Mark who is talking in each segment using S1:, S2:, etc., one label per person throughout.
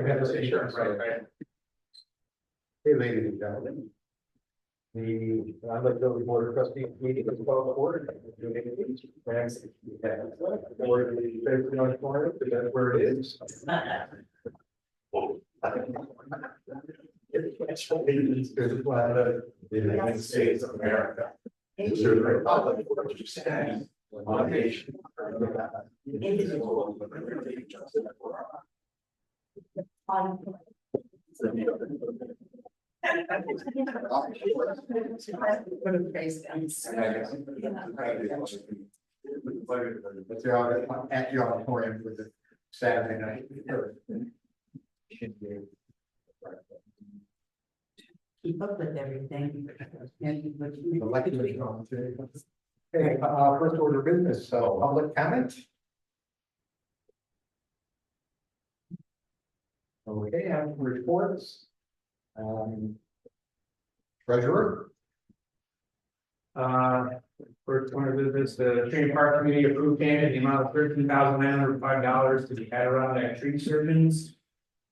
S1: we have this insurance, right?
S2: Hey, ladies and gentlemen. I'd like to go to the Board of Trustees meeting is called to order. That's where it is. It's the flag of the United States of America. And to the republic for which it stands, one nation, under God, indivisible, with liberty and justice for all. But they're all at the auditorium with the Saturday night.
S3: Keep up with everything.
S2: Okay, first order of business, so public comment. Okay, on reports. Treasurer.
S1: First order of business, the tree and park committee approved payment in the amount of $13,905 to the Adirondack tree surgeons,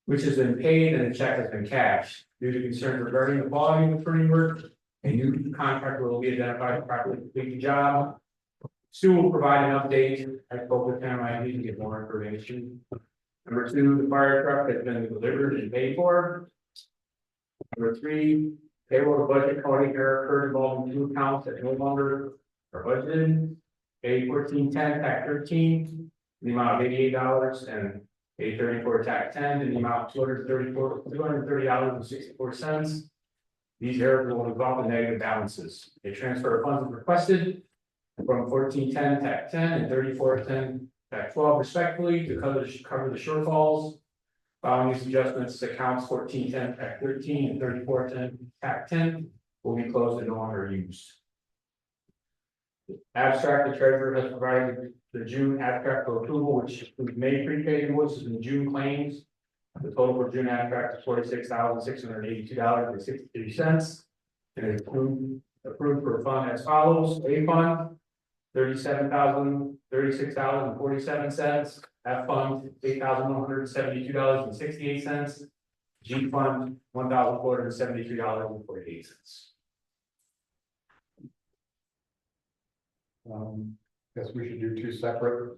S1: which has been paid and the check has been cashed. Due to concerns regarding the volume of pruning work, a new contractor will be identified to properly complete the job. Stu will provide an update. I spoke with him, I need to get more information. Number two, the fire truck has been delivered and paid for. Number three, payroll to budget coding error occurred involving two accounts that no longer are budgeted. A1410 TAC 13, the amount of $88 and A34 TAC 10 in the amount of $230.64. These errors will result in negative balances. A transfer of funds is requested from 1410 TAC 10 and 3410 TAC 12 respectively to cover the shortfalls. Following these adjustments, accounts 1410 TAC 13 and 3410 TAC 10 will be closed and no longer used. Abstract, the treasurer has provided the June abstract for approval, which includes May prepaid invoices and June claims. The total for June abstract is $46,682.63, and it's approved for a fund as follows: A fund $37,036.47, F fund $8,172.68, G fund $1,473.48.
S2: Guess we should do two separate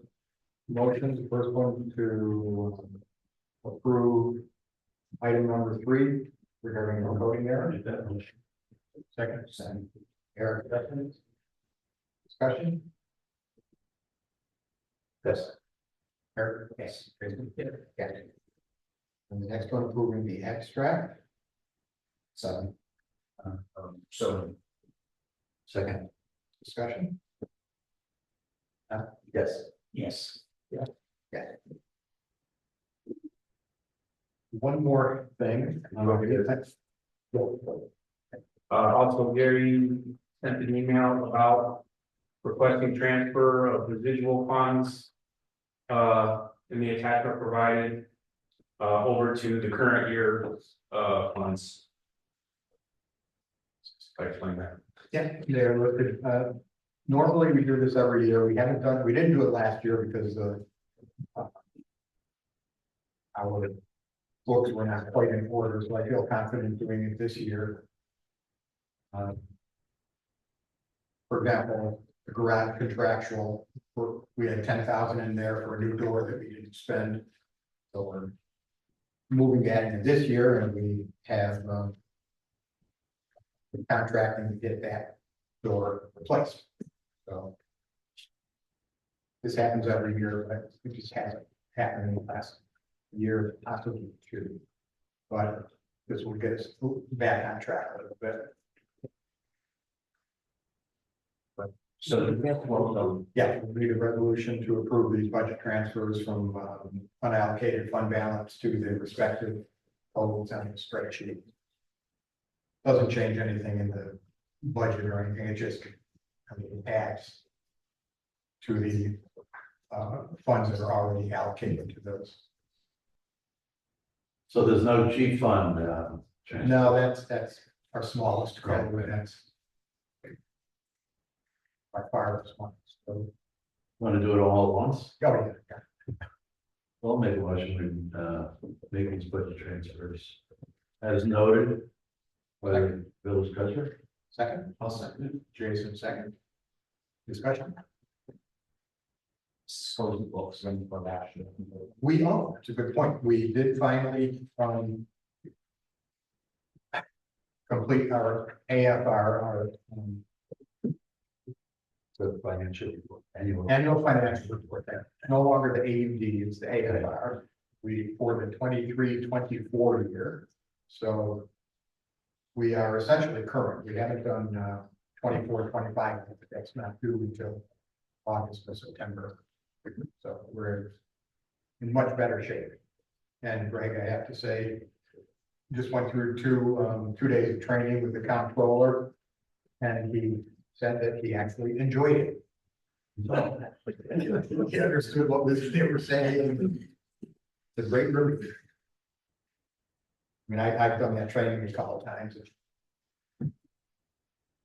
S2: motions. The first one to approve item number 3 regarding the coding error. Second. Eric, discussion? Yes. Eric? Yes. Yeah. And the next one, approving the abstract. 7. So. Second. Discussion? Yes.
S1: Yes.
S2: Yeah. One more thing.
S1: Also, Gary sent an email about requesting transfer of residual funds in the attachment provided over to the current year funds. I explain that.
S2: Yeah, they're listed. Normally we do this every year. We didn't do it last year because our books were not quite in order, so I feel confident doing it this year. For example, the garage contractual, we had 10,000 in there for a new door that we didn't spend. So we're moving that into this year, and we have contracting to get that door replaced. So this happens every year, but it just hasn't happened in the last year, possibly 2. But this will get us back on track a little bit.
S1: So the next one,
S2: Yeah, we need a resolution to approve these budget transfers from unallocated fund balance to the respective totals on the spreadsheet. Doesn't change anything in the budget or anything, it just adds to the funds that are already allocated to those.
S4: So there's no G fund.
S2: No, that's our smallest credit, but that's by far the smallest. So,
S4: Want to do it all at once?
S2: oh, yeah.
S4: I'll make a motion to make these budget transfers as noted by the village treasurer.
S2: Second,
S1: I'll second it.
S2: Jason, second. Discussion?
S1: Close the books and for that.
S2: It's a good point. We did finally, complete our AFR, our,
S4: The financial report, annual.
S2: annual financial report. That no longer the AUD, it's the AFR. We, for the 23-24 year. So we are essentially current. We haven't done 24-25, but that's not due until August or September. So we're in much better shape. And Greg, I have to say, just went through two days of training with the comptroller, and he said that he actually enjoyed it. So, he understood what they were saying. It's a great relief. I mean, I've done that training a couple of times.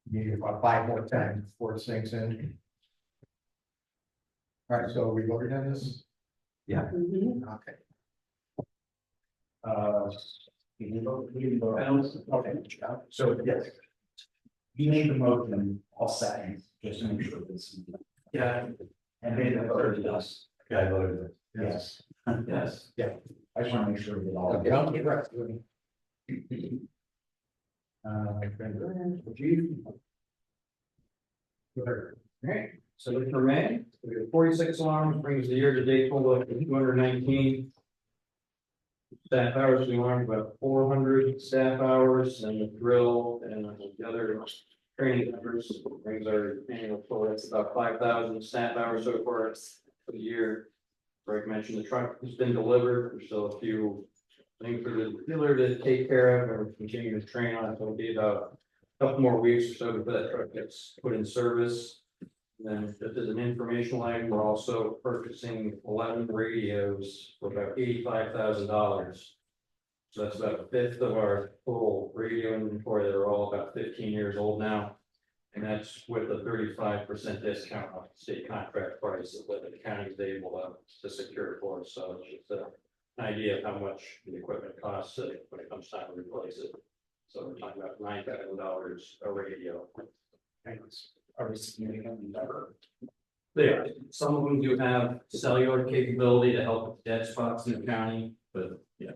S2: Need about 5 more times before it sinks in. All right, so we voted on this?
S4: Yeah.
S2: Okay.
S5: We can vote. Okay, so yes. You made the motion, I'll second, just to make sure this. Yeah. And then the third is.
S4: Yeah, I voted it.
S5: Yes. Yes.
S2: Yeah.
S5: I just want to make sure we all.
S2: Okay, I'll get right to it.
S1: Alright, so for May, we have 46 alarms, brings the year-to-date total of 219. Staff hours, we learned about 400 staff hours, and the drill and the other training members brings our annual total, that's about 5,000 staff hours so far for the year. Greg mentioned the truck has been delivered, there's still a few things for the dealer to take care of, and we're continuing to train on it, so it'll be about a couple more weeks or so before that truck gets put in service. And then just as an informational item, we're also purchasing 11 radios for about $85,000. So that's about a fifth of our full radio inventory that are all about 15 years old now. And that's with a 35% discount on the state contract price that the county is able to secure for us. So it's just an idea of how much the equipment costs when it comes time to replace it. So we're talking about $9,000 a radio.
S5: Thanks. Are we significantly better?
S1: They are. Some of them do have cellular capability to help with dead spots in the county, but yeah.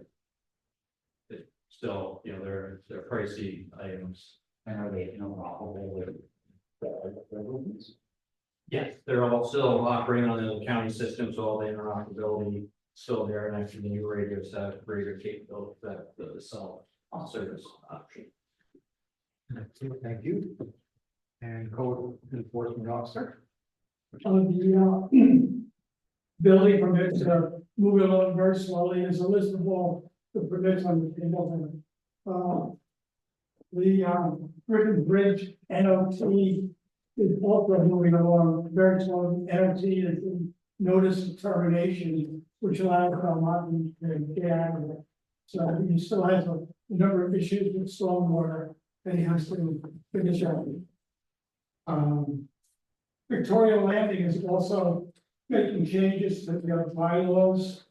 S1: They still, they're pricey items.
S5: And are they interoperable with the
S1: Yes, they're all still operating on the county system, so all the interoperability still there, and actually the new radios have greater capability that the cell service option.
S2: Thank you. And code enforcement officer.
S6: The building permits are moving along very slowly. There's a list of all the permits on the table. The Griffin Bridge NOT is also moving along very slowly. NOT is in notice of termination, which allows Martin to get out of it. So he still has a number of issues with stormwater that he has to finish up. Victoria Landing is also making changes to their bylaws.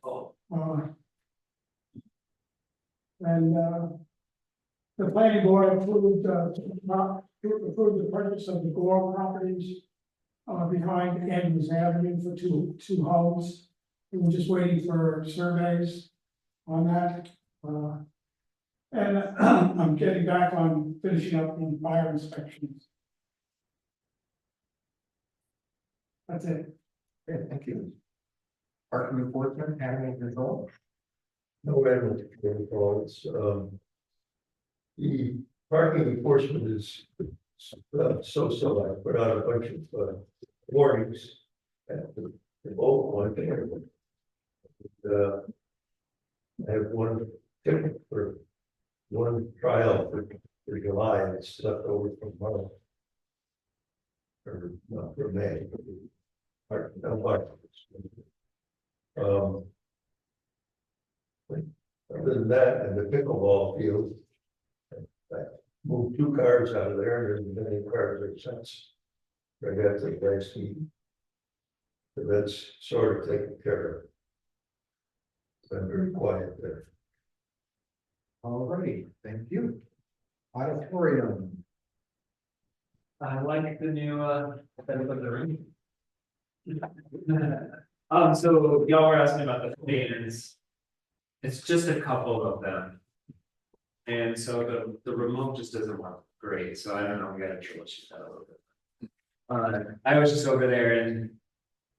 S6: And the planning board approved the purchase of the Gore properties behind Andrews Avenue for two homes. We were just waiting for surveys on that. And I'm getting back on finishing up on fire inspections. That's it.
S2: Okay, thank you. Park enforcement, animal control.
S4: No animal control, it's, the parking enforcement is, so I put out a bunch of, warnings. At the old one there. I have one ticket for one trial for July, and it's left over from March. Or not for May. Other than that, and the pickleball field, I moved 2 cars out of there, and there's been any cars there since. I got the guys feet. So that's sort of taken care been very quiet there.
S2: All right, thank you. Auditorium,
S1: I like the new, setup of the room. So y'all were asking about the fans. It's just a couple of them. And so the remote just doesn't work great, so I don't know, we gotta troubleshoot that a little bit. I was just over there and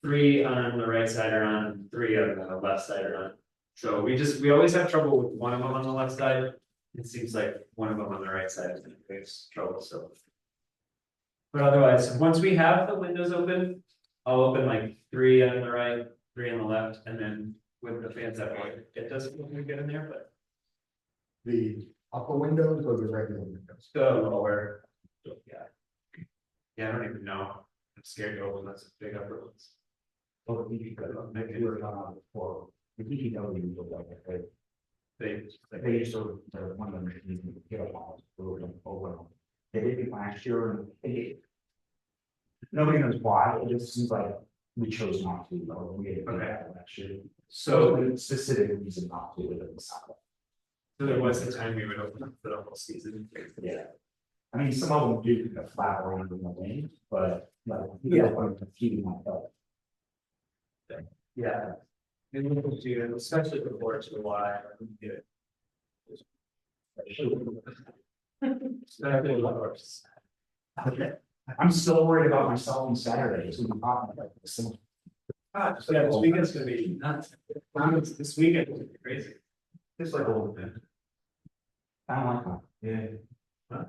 S1: 3 on the right side are on, 3 on the left side are on. So we always have trouble with one of them on the left side. It seems like one of them on the right side is gonna face trouble, so. But otherwise, once we have the windows open, I'll open like 3 on the right, 3 on the left, and then with the fans that way, it doesn't look good in there, but.
S2: the upper windows or the regular windows?
S1: The lower, yeah. Yeah, I don't even know. I'm scared to open those big upper ones.
S5: Well, maybe we're not for the DPW look like they used to one of them get a lot over. They did it last year and nobody knows why. It just seems like we chose not to, or we didn't do that last year. So the specific reason not to do it.
S1: So there was a time we would open up the whole season.
S5: Yeah. I mean, some of them do kind of flat around in the lane, but like, yeah, a few like that.
S1: Yeah. And we can do it, especially before July. Do it. Especially lowers.
S5: Okay. I'm still worried about myself on Saturday, so we talking about this.
S1: Yeah, this weekend's gonna be nuts. This weekend is gonna be crazy.
S4: It's like old man.
S5: I don't like that.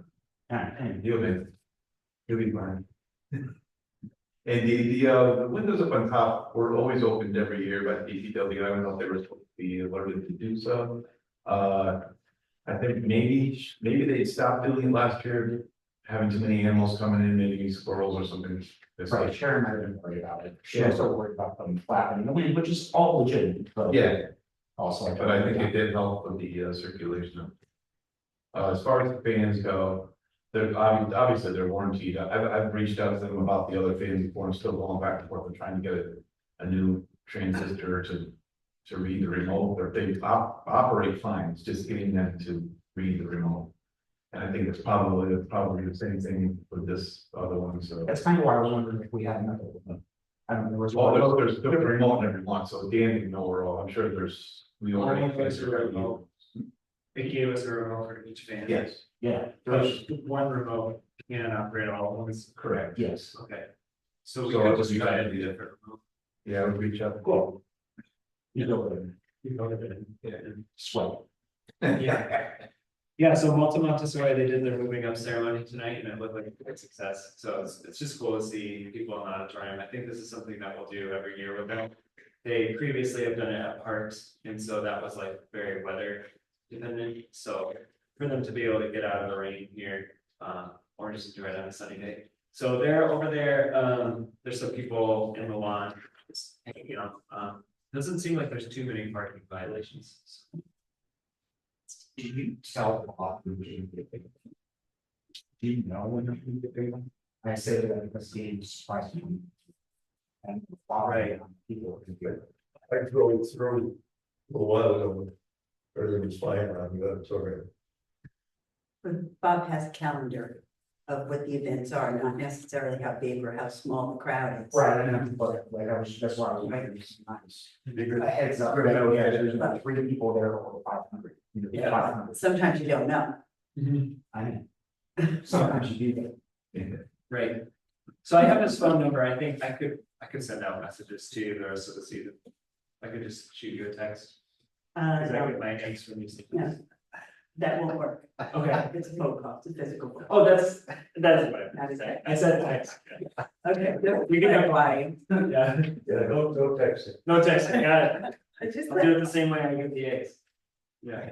S4: Yeah.
S5: And
S4: You'll be fine. And the windows up on top were always opened every year by DPW. I don't know if they were supposed to be alerted to do so. I think maybe they stopped doing it last year, having too many animals coming in, maybe squirrels or something.
S5: right, Sharon might have been worried about it. She also worried about them flapping in the wind, which is all legitimate, but.
S4: Yeah,
S5: Also.
S4: but I think it did help with the circulation. As far as the fans go, they're obviously they're warranted. I've reached out to them about the other fans before. I'm still going back and forth and trying to get a new transistor to read the remote. They operate fine. It's just getting them to read the remote. And I think it's probably the same thing with this other one. So
S5: That's kind of why I was wondering if we had another one. I don't know, there was
S4: there's different remote in every one. So Dan didn't know we're all. I'm sure we already.
S1: They gave us a remote for each fan.
S4: Yes,
S5: Yeah,
S1: There's one remote, can't operate all of them.
S4: correct.
S5: yes.
S1: Okay. So we
S4: So
S1: could
S4: it
S1: just
S4: would be
S1: try
S4: like-
S1: to do different remote.
S4: Yeah, we reach out.
S5: Cool. You go with it,
S1: You go with it. Yeah.
S5: sweat.
S1: Yeah. Yeah, so Malta Montessori, they did their moving up ceremony tonight and it looked like a great success. So it's just cool to see people in the auditorium. I think this is something that we'll do every year with them. They previously have done it at parks, and so that was like very weather dependent. So for them to be able to get out of the rain here, or just enjoy it on a sunny day. So they're over there, there's some people in the lawn, just hanging out. Doesn't seem like there's too many parking violations.
S5: Do you sell a lot of the Do you know when you're going to get big? I say that because the surprised me. And
S1: Right.
S5: People can get.
S4: I drove through a while ago. Everything was flying around, but it's all right.
S3: But Bob has a calendar of what the events are, not necessarily how big or how small the crowd is.
S5: Right, and but like I was, that's why I was making this nice. A heads up, that, yeah, there's about 3 people there over 500.
S1: Yeah.
S5: 500.
S3: Sometimes you don't know.
S5: I know. Sometimes you do that.
S1: Right. So I have his phone number. I think I could send out messages to you the rest of the season. I could just shoot you a text. Cause I
S3: No,
S1: get my eggs from these.
S3: no, that won't work.
S1: Okay.
S3: It's a phone call, it's a physical phone.
S1: Oh, that's what I
S3: Not a
S1: said.
S3: text.
S1: I said text.
S3: Okay.
S1: We can have
S3: lying.
S1: Yeah,
S4: Yeah, no texting.
S1: no text. I got it.
S3: I just.
S1: I'll do it the same way I get the eggs. Yeah.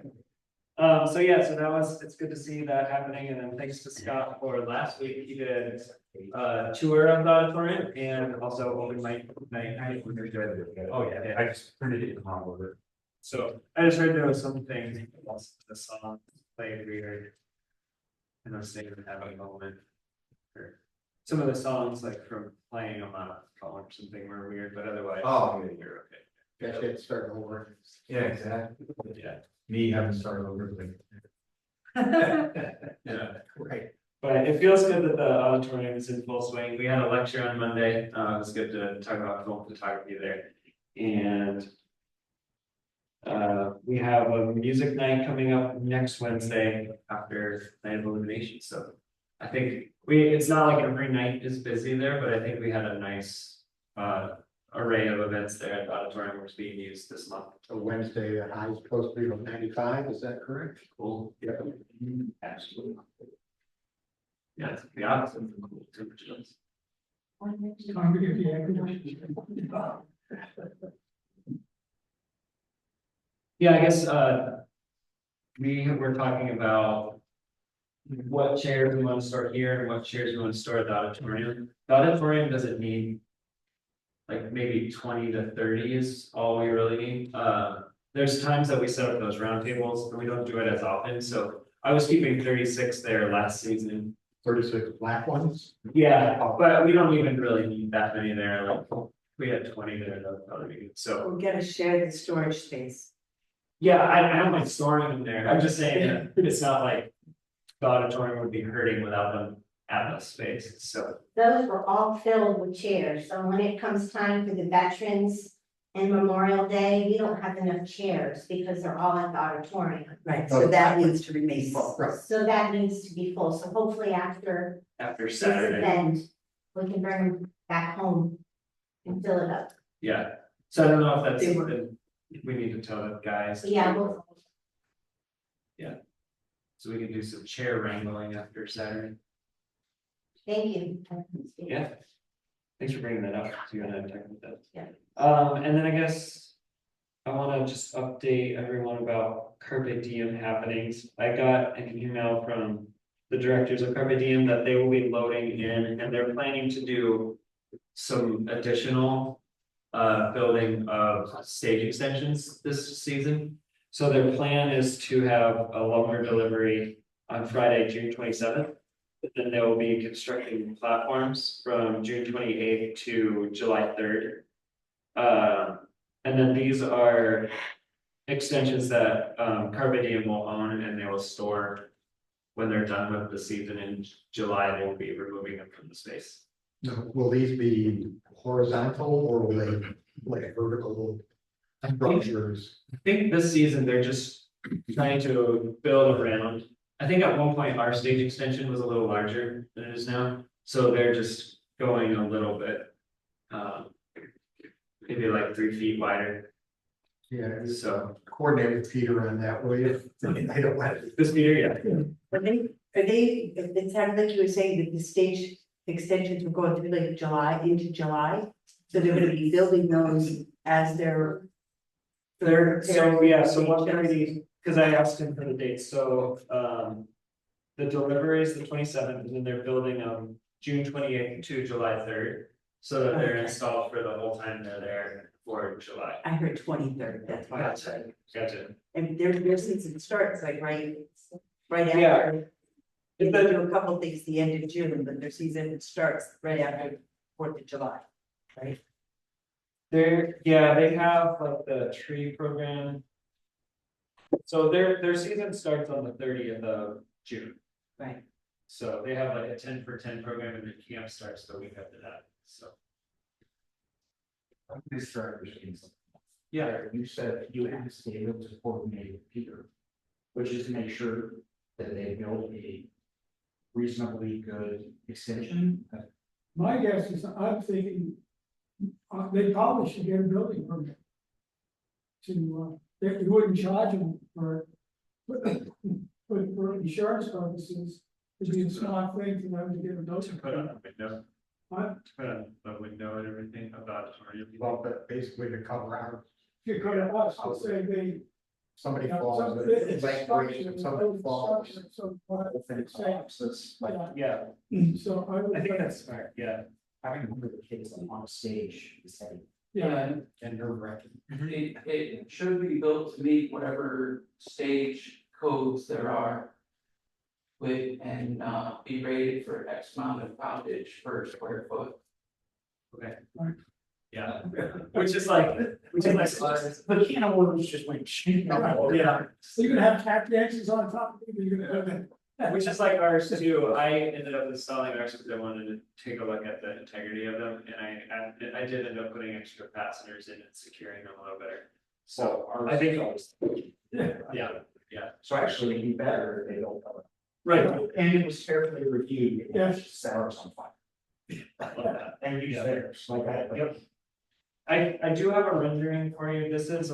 S1: So yeah, so it's good to see that happening, and then thanks to Scott for last week, he did tour of the auditorium and also open mic night. Oh, yeah.
S5: I just printed it in my order.
S1: So I just heard there was something, the song played weird. And I was thinking of having a moment. Or some of the songs like from playing on the phone or something were weird, but otherwise.
S4: Oh.
S1: You're okay.
S2: Guess you had to start over.
S4: Yeah, exactly. Yeah, me having to start over. Yeah.
S2: Right.
S7: But it feels good that the auditorium is in full swing. We had a lecture on Monday. It was good to talk about film photography there. And we have a music night coming up next Wednesday after Night of Illumination. So I think it's not like every night is busy there, but I think we had a nice array of events there at the auditorium which is being used this month.
S2: So Wednesday, the high is supposed to be on 95, is that correct?
S7: Cool. Yeah. Absolutely. Yeah, it's the opposite from cool temperatures.
S6: Time to get the air conditioning.
S7: Yeah, I guess we were talking about what chairs we want to store here and what chairs we want to store at the auditorium. The auditorium doesn't need like maybe 20 to 30 is all we really need. There's times that we set up those round tables, but we don't do it as often. So I was keeping 36 there last season.
S2: 36 black ones?
S7: Yeah, but we don't even really need that many there. Like we had 20 there, that would probably be good. So
S3: We're gonna share the storage space.
S7: yeah, I don't like storing them there. I'm just saying that it's not like the auditorium would be hurting without them at the space. So
S8: Those were all filled with chairs, so when it comes time for the veterans and Memorial Day, we don't have enough chairs because they're all at the auditorium.
S3: Right, so that needs to remain full.
S2: Right.
S8: So that needs to be full, so hopefully after
S7: after
S8: this
S7: Saturday,
S8: event, we can bring them back home and fill it up.
S7: yeah. So I don't know if that's
S3: They were-
S7: something we need to tell the guys.
S8: So yeah, we'll,
S7: So we can do some chair wrangling after Saturday.
S8: thank you.
S7: Yeah. Thanks for bringing that up. So you're gonna talk about that.
S8: Yeah.
S7: And then I guess I wanna just update everyone about Carpe Diem happenings. I got an email from the directors of Carpe Diem that they will be loading in and they're planning to do some additional building of stage extensions this season. So their plan is to have a lumber delivery on Friday, June 27th. But then they will be constructing platforms from June 28th to July 3rd. And then these are extensions that Carpe Diem will own and they will store. When they're done with the season in July, they will be removing them from the space.
S2: Now, will these be horizontal or will they like vertical structures?
S7: I think this season they're just trying to build around. I think at one point our stage extension was a little larger than it is now, so they're just going a little bit. Maybe like 3 feet wider,
S2: Yeah, just
S7: so
S2: coordinate with Peter on that, will you? I don't want it.
S7: this meter, yeah.
S3: It sounded like you were saying that the stage extensions were going through like July into July. So they're gonna be building those as they're.
S7: So yeah, so what they're ready, because I asked him for the dates, so the delivery is the 27th, and then they're building June 28th to July 3rd. So that they're
S3: Okay.
S7: installed for the whole time they're there for July.
S3: I heard 23rd, that's why.
S7: Gotcha.
S3: And their season starts like right
S7: Yeah.
S3: after. They do a couple things the end of June, but their season starts right after 4th of July, right?
S7: They have like the tree program. So their season starts on the 30th of June.
S3: Right.
S7: So they have like a 10 for 10 program and the camp starts the week after that, so.
S5: This driver machines.
S7: Yeah,
S5: You said you asked David to coordinate with Peter, which is to make sure that they build a reasonably good extension.
S6: My guess is, I'm thinking, they probably should get a building permit. To, if you wouldn't charge them for, for insurance purposes, it'd be a smart thing for them to get a
S7: to
S6: building
S7: put on
S6: permit.
S7: a window,
S6: What?
S7: to put on a window and everything of the auditorium.
S2: Well, but basically to cover out,
S6: You could have us to say they.
S2: somebody
S6: you know,
S2: falls,
S6: some- it's
S2: like,
S6: structure,
S2: somebody
S6: it's
S2: falls.
S6: structure, so, but
S5: Open
S6: it's saying-
S5: collapses, like
S6: yeah,
S7: Yeah,
S6: so I would.
S7: I think that's smart, yeah.
S5: having one of the kids on stage is heavy.
S6: Yeah,
S2: And nerve wracking.
S9: It should be built to meet whatever stage codes there are. With and be rated for X amount of poundage per square foot.
S7: Okay. Yeah, which is like.
S6: The can of worms just went shooting.
S7: Yeah.
S6: So you're gonna have tap dances on top of it, you're gonna have
S7: Which is like ours too. I ended up installing ours because I wanted to take a look at the integrity of them, and I did end up putting extra fasteners in and securing them a little better. So I think, yeah,
S5: So actually, it'd be better if they don't cover.
S7: right.
S5: And it was carefully reviewed. It
S6: Yes.
S5: just set ours on fire. And use theirs, like that.
S7: Yep. I do have a rendering for you. This is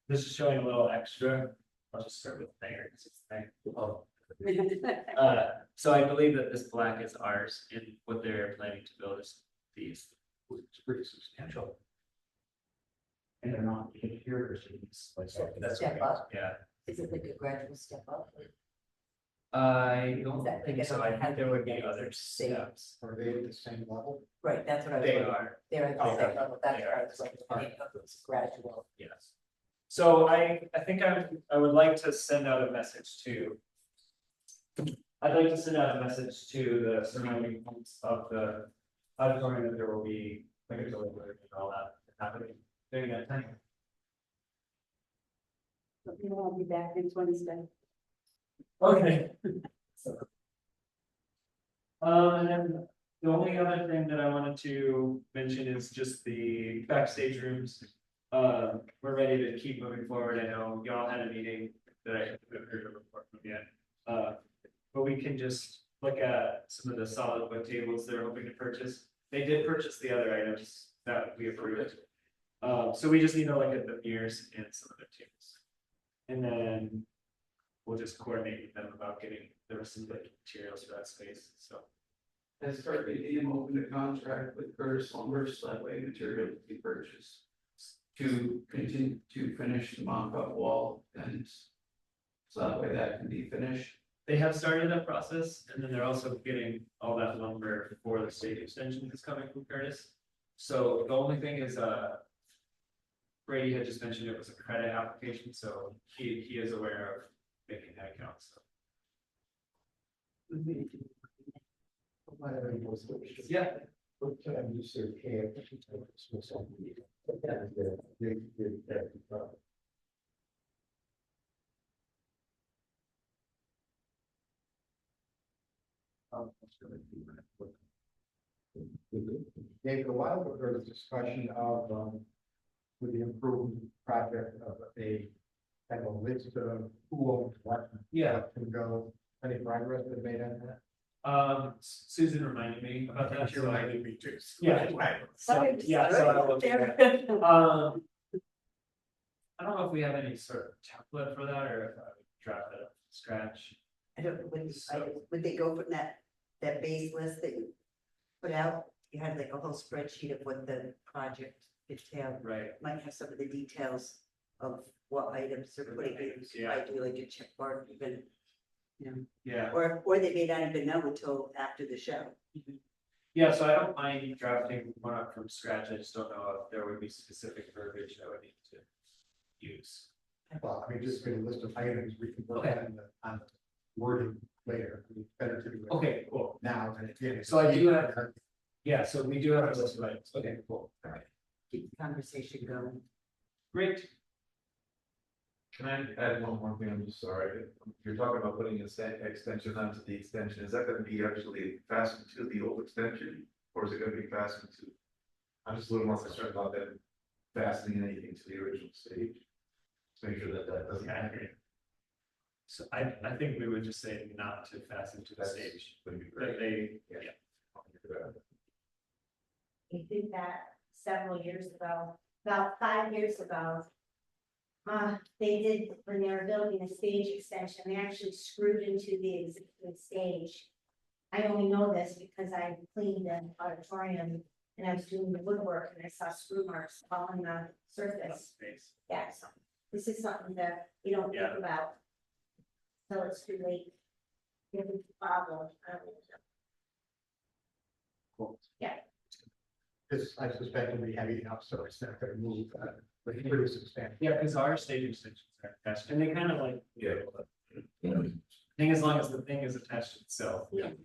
S7: this is showing a little extra. I'll just start with there, because it's there. So I believe that this black is ours, and what they're planning to build is these.
S5: It's pretty substantial. And they're not interiors, it's like, so that's.
S3: Step up.
S7: Yeah.
S3: Is it like a gradual step up?
S7: I don't
S3: That
S7: think
S3: because
S7: so. I think
S3: have
S7: there would be
S3: the
S7: other
S3: same-
S7: steps.
S2: Are they at the same level?
S3: Right, that's what I was.
S7: They
S3: wondering.
S7: are,
S3: They're at the
S7: Oh,
S3: same
S7: okay.
S3: level, that's
S7: They
S3: what I
S7: are.
S3: was like, it's gradual.
S7: yes. So I think I would like to send out a message to. I'd like to send out a message to the surrounding homes of the auditorium that there will be like a delivery and all that happening during that time.
S3: You know, I'll be back next Wednesday.
S7: Okay. And then the only other thing that I wanted to mention is just the backstage rooms. We're ready to keep moving forward. I know y'all had a meeting that I haven't heard a report from yet. But we can just look at some of the solid wood tables they're hoping to purchase. They did purchase the other items that we approved. So we just need to look at the mirrors and some of their tables. And then we'll just coordinate with them about getting the rest of the materials for that space, so.
S9: Has Carpe Diem opened a contract with Curtis Lumber so that way material can be purchased to continue to finish the mock-up wall and so that way that can be finished.
S7: They have started that process, and then they're also getting all that lumber for the state extension that's coming from Curtis. So the only thing is, Brady had just mentioned it was a credit application, so he is aware of making that account, so. Yeah.
S2: What time you serve care? David, a while ago, there was discussion of, with the improvement project of a kind of a list of who owns what.
S7: Yeah.
S2: What can go, any progress been made on that?
S7: Susan reminded me about that.
S2: She reminded me too.
S7: Yeah. So, yeah, so I will do that. I don't know if we have any sort of template for that, or if I would draft that up from scratch.
S3: I don't, would they go from that base list that you put out? You had like a whole spreadsheet of what the project entailed,
S7: Right.
S3: might have some of the details of what items they're putting in,
S7: Yeah.
S3: might do like a check mark even. You know,
S7: Yeah.
S3: or they may not even know until after the show.
S7: Yeah, so I don't mind drafting one up from scratch. I just don't know if there would be specific verbiage I would need to use.
S2: Well, I mean, just get a list of items we can work
S7: Okay.
S2: on the wording later. I mean, better to do it
S7: Okay, cool.
S2: now than at the end.
S7: So I do have, yeah, so we do have a list of items. Okay, cool. All right.
S3: Keep the conversation going.
S7: Great.
S4: Can I add one more thing? I'm just sorry. You're talking about putting an extension onto the extension. Is that gonna be actually fastened to the old extension? Or is it gonna be fastened to? I'm just a little more concerned about them fastening anything to the original stage. Just make sure that that doesn't happen.
S7: So I think we would just say not to fasten to the stage.
S4: Would be
S7: That
S4: great.
S7: they,
S4: Yeah.
S8: We did that several years ago, about 5 years ago. They did, when they were building a stage extension, they actually screwed into the existing stage. I only know this because I cleaned the auditorium and I was doing the woodwork and I saw screw marks on the surface.
S7: space.
S8: Yeah, so this is something that you don't
S7: Yeah.
S8: think about. Till it's too late. If it's a problem, I don't know.
S2: This, I suspect, will be heavy enough, so it's not gonna move, but it's pretty substantial.
S7: Yeah, because our stage extensions are attached, and they kind of like,
S4: Yeah.
S7: thing as long as the thing is attached to itself.
S8: Yes.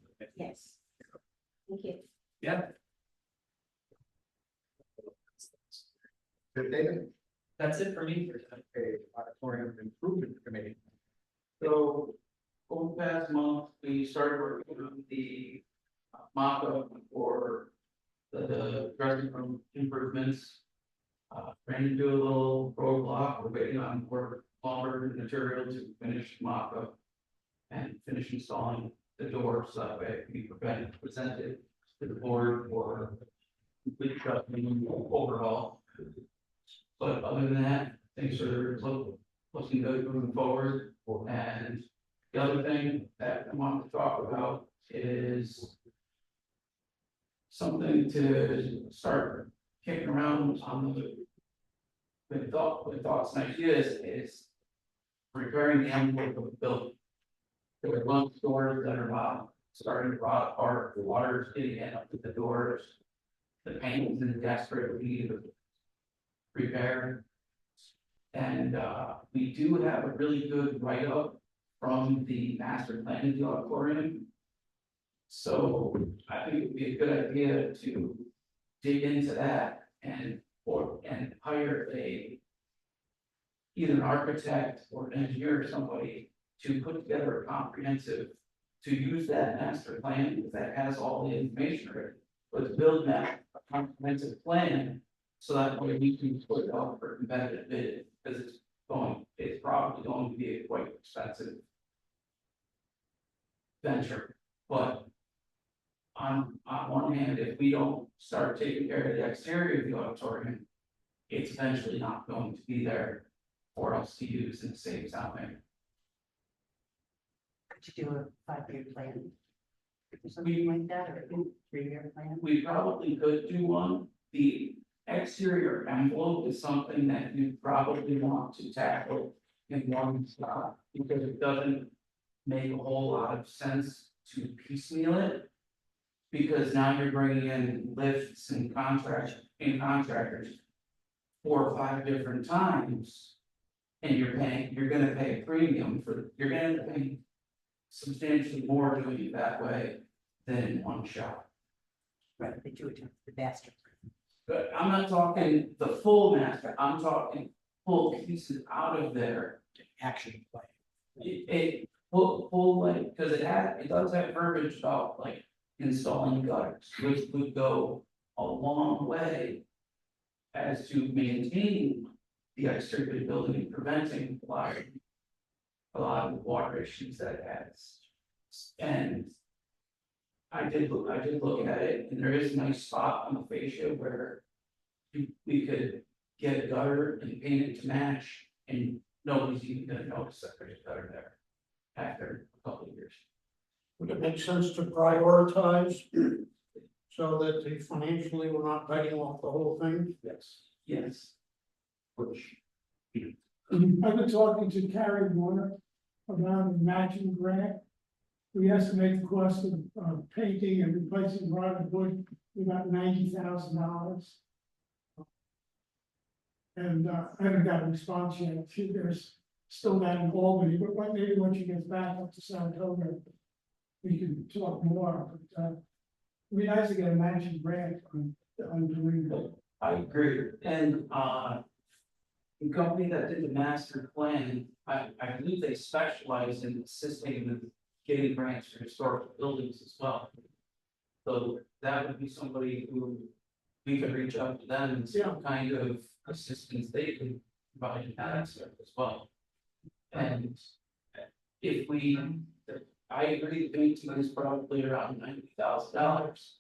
S8: Thank you.
S7: Yeah.
S9: So, over the past month, we started working on the mock-up for the dressing room improvements. Trying to do a little roadblock, we're waiting on more lumber material to finish mock-up. And finish installing the door, so that way it can be presented to the board for complete shuttering overhaul. But other than that, things are looking good moving forward. And the other thing that I want to talk about is something to start kicking around on with thoughts and ideas is repairing the envelope of the building. There were one doors that are starting to rot apart, the water's getting in up to the doors. The paint is in desperate need of repair. And we do have a really good write-up from the master plan of the auditorium. So I think it'd be a good idea to dig into that and hire either an architect or an engineer or somebody to put together a comprehensive, to use that master plan, because that has all the information already. But to build that a comprehensive plan, so that way we can put it out for competitive bid, because it's probably going to be a quite expensive venture. But on one hand, if we don't start taking care of the exterior of the auditorium, it's eventually not going to be there for us to use in the same time.
S3: Could you do a 5-year plan? Or something like that, or a 3-year plan?
S9: We probably could do one. The exterior envelope is something that you probably want to tackle in one spot, because it doesn't make a whole lot of sense to piecemeal it. Because now you're bringing in lifts and contractors 4 or 5 different times. And you're gonna pay a premium you're gonna pay substantially more doing it that way than in one shot.
S3: Right, they do it to the master.
S9: But I'm not talking the full master, I'm talking pull pieces out of there.
S2: Action plan.
S9: Pull like, because it does have verbiage about like installing gutters, which would go a long way as to maintaining the exterior of the building and preventing a lot of the water issues that it has. And I did look at it, and there is a nice spot on the fascia where we could get a gutter and paint it to match, and nobody's even gonna notice that there's a gutter there after a couple of years.
S6: Would it make sense to prioritize so that the financially we're not biting off the whole thing?
S9: Yes.
S5: Which,
S6: I've been talking to Carrie Warner about a matching grant. We estimate the cost of painting and replacing rotted wood to about $90,000. And I haven't got a response yet. There's still that in Albany, but maybe when she gets back up to Saratoga, we can talk more. But it'd be nice to get a matching grant on doing that.
S9: I agree, and the company that did the master plan, I believe they specialize in assisting with getting grants for historical buildings as well. So that would be somebody who we could reach out to them and see what kind of assistance they can provide in that aspect as well. And if I agree, the painting is probably around $90,000.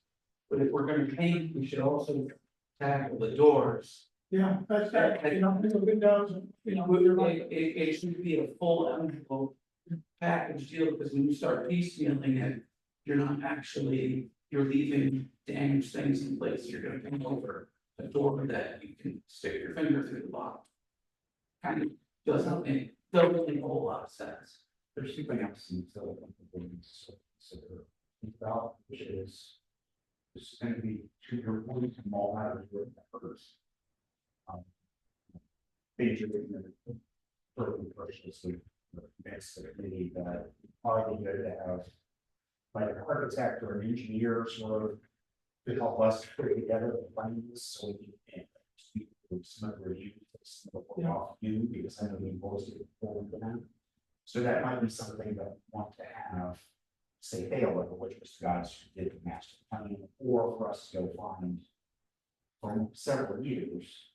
S9: But if we're gonna paint, we should also tackle the doors.
S6: Yeah, that's that, the windows, you're right.
S9: It should be a full envelope package deal, because when you start piecemealing it, you're leaving damaged things in place, you're gonna come over a door that you can stick your finger through the bottom. Kind of doesn't make a whole lot of sense.
S5: there's something else in the things to think about, which is this is going to be to your point, small matters with first. Basically, further purchase makes the committee that probably good to have like an architect or an engineer sort of to help us put together the plans so we can speak to some of the reviews you because I know we posted it forward to them. So that might be something that we want to have, say, fail over, which was the guys who did the master plan, or for us to go find from several years,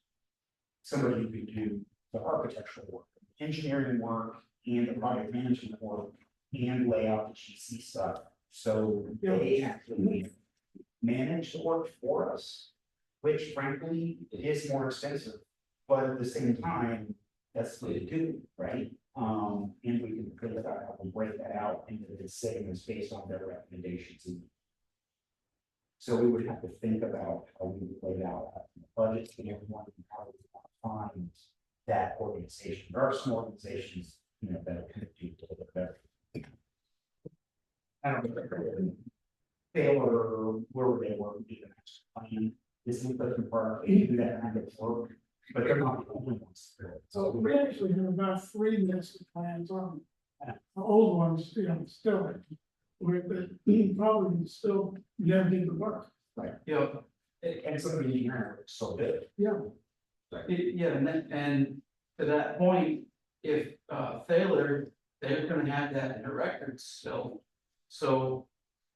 S5: somebody who could do the architectural work, engineering work, and the project management work, and lay out the GC stuff. So they actually manage the work for us, which frankly is more expensive, but at the same time, that's what they do, right? And we can figure out how to break that out into the savings based on their recommendations. So we would have to think about how we would lay out the budgets and everyone, and how we want to find that organization. There are some organizations, that could do a little bit better. I don't know. Taylor, where would they work, do the master plan, this is the part, they do that kind of work, but they're not the only ones.
S6: So we actually have about 3 master plans on, the old ones, still. But probably still never did the work.
S9: Yeah,
S5: And some of the engineering is so big.
S6: Yeah,
S9: yeah, and to that point, if Thaler, they're gonna have that in their records still. So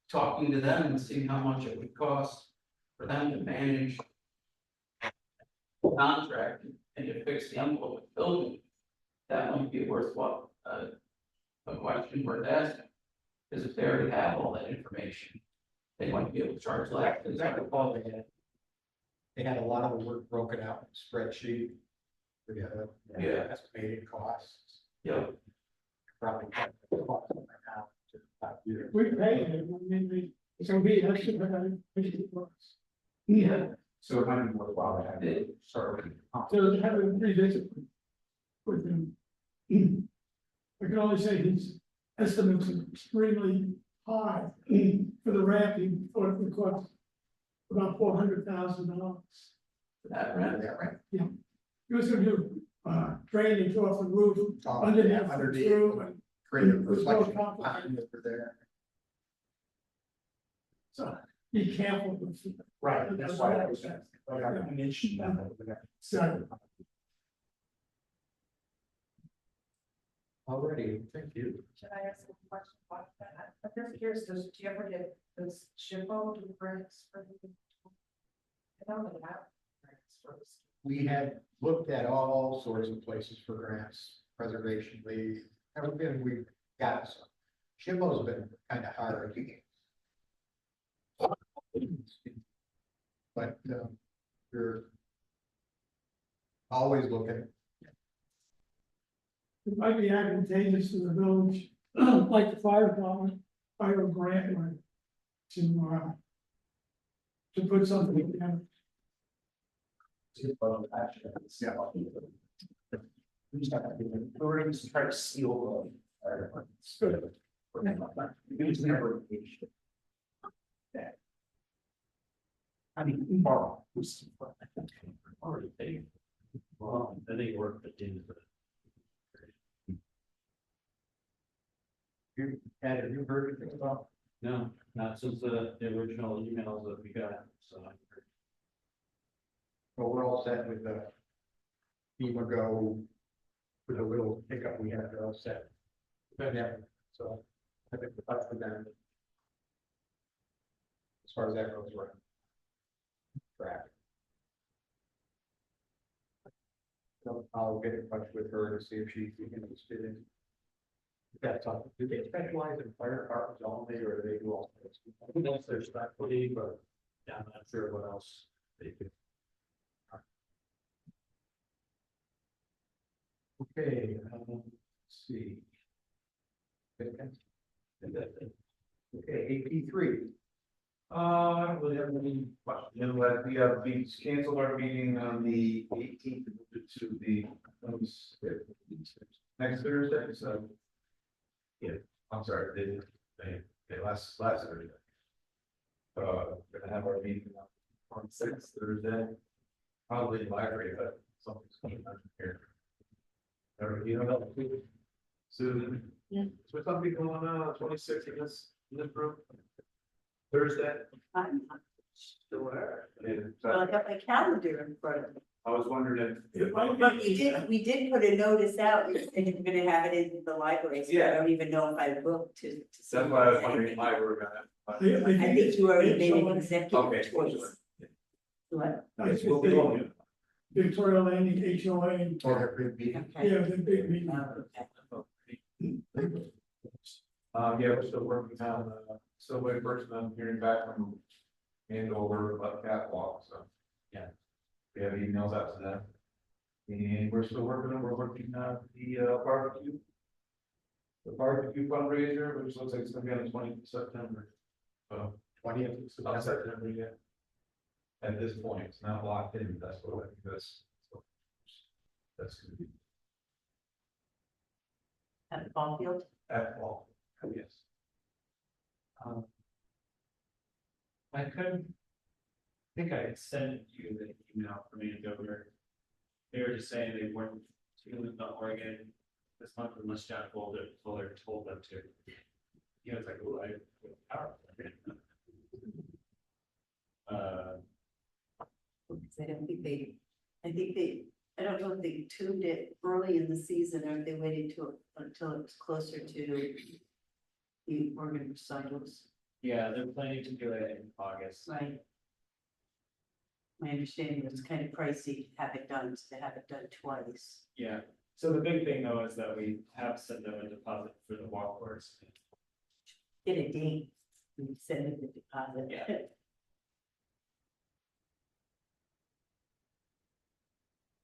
S9: talking to them and seeing how much it would cost for them to manage contract and to fix the envelope of the building, that might be worthwhile, a question worth asking. Because if they already have all that information, they might be able to charge less.
S2: Exactly, Paul, they had a lot of the work broken out in a spreadsheet. We had
S9: Yeah.
S2: estimated costs.
S9: Yeah,
S2: Probably cut the cost right now to 5 years.
S6: we paid it, it's gonna be extra, but
S9: yeah,
S5: So it might be worthwhile to have it sort of.
S6: so to have a revisit with him. I can only say his estimates are extremely high for the ramping, for it would cost about $400,000.
S9: that rent.
S6: He was gonna do drainage off the roof,
S2: Oh,
S6: underneath,
S2: yeah, underneath.
S6: through, and
S2: Creative
S6: It was more
S2: reflection
S6: complicated.
S2: over there.
S6: so be careful with.
S5: Right, that's why I was, like I mentioned that.
S6: So,
S2: Already, thank you.
S10: Should I ask a question about that? I'm just curious, do you ever get those SHPO do grants for the? I know they have grants for this.
S2: We had looked at all sorts of places for grants, preservation league, everything we got some. Shimbo's been kind of hard. But, we're always looking.
S6: it might be advantageous to the village, like the fire department, fire grant money to put something in.
S5: Yeah. We just have to do it. We're going to try to seal the. It was never. That. I mean, borrow.
S7: Already paid. Well, then they work the day.
S2: Have you heard anything about?
S7: No, not since the original emails that we got, so.
S2: Well, we're all set with the FEMA go with a little pickup we had, they're all set. Yeah, so I think the touch with them. As far as that goes, right. Track. So I'll get in touch with her to see if she's interested in. That's all. Do they specialize in fire departments only, or do they do all?
S7: I think that's their specialty, but yeah, I'm not sure what else they do.
S2: Okay, let's see. Okay, AP3.
S4: I don't really have any question, but we canceled our meeting on the 18th and moved it to the next Thursday, so. Yeah, I'm sorry, they last Thursday. We're gonna have our meeting on 6th Thursday. Probably in the library, but something's going on here. You know, Susan?
S3: Yeah.
S4: So something going on 26th in this room? Thursday?
S3: I'm
S4: Still there.
S3: Well, I got my calendar in front of me.
S4: I was wondering
S6: It might
S3: But
S6: be.
S3: we did put a notice out, and you're gonna have it in the library, so I don't even know if I looked to. see
S4: that's why I was
S3: if
S4: wondering
S3: anything-
S4: why we were gonna.
S3: I think you already made an
S4: Okay.
S3: executive choice. What?
S6: It's
S4: We'll be going.
S6: Victoria Landing, HOA,
S2: Or it could be.
S3: Okay.
S6: yeah, the big meeting.
S3: Okay.
S4: Yeah, we're still working on, still waiting for some hearing back from Andover about catwalk, so, yeah. We have emails out to them. And we're working on the barbecue. The barbecue fundraiser, which looks like it's gonna be on the 20th of September. So
S2: 20th
S4: of September, yeah. At this point, it's not locked in, that's what I think that's gonna be
S3: At the ball field.
S4: at all, yes.
S7: I couldn't. Think I had sent you the email from Andover. They were just saying they weren't doing the Oregon this month unless John Fuller told them to. He was like, oh,
S3: Because I don't know if they tuned it early in the season or if they waited until it was closer to the Oregon recitals.
S7: yeah, they're planning to do it in August.
S3: Right. My understanding was kind of pricey to have it done, so to have it done twice.
S7: Yeah, so the big thing though is that we have sent them a deposit for the walk course.
S3: Get a date, and send it the deposit.
S7: Yeah.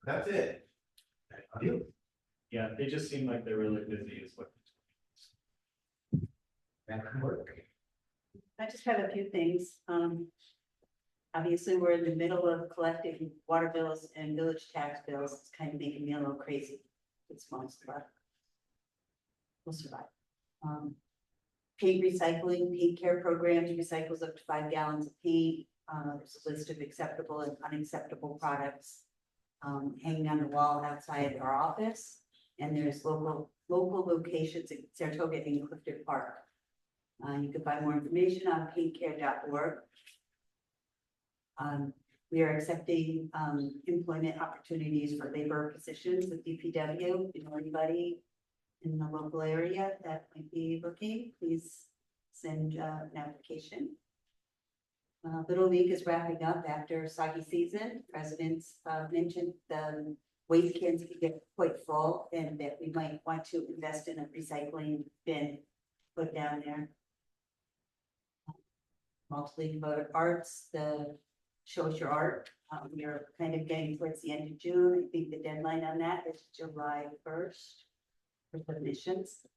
S4: That's it.
S7: Yeah, they just seem like they're really busy is what.
S2: That could work.
S3: I just have a few things. Obviously, we're in the middle of collecting water bills and village tax bills. It's kind of making me a little crazy. It's months, but we'll survive. Paint recycling, paint care programs, recycles up to 5 gallons of paint. There's a list of acceptable and unacceptable products hanging on the wall outside our office. And there's local locations in Saratoga and Clifton Park. You can find more information on paintcare.org. We are accepting employment opportunities for labor positions at DPW. If you know anybody in the local area that might be looking, please send an application. Little League is wrapping up after soggy season. Residents mentioned the waste cans could get quite full and that we might want to invest in a recycling bin put down there. Mostly about arts, the show us your art. We are kind of getting towards the end of June. I think the deadline on that is July 1st for submissions.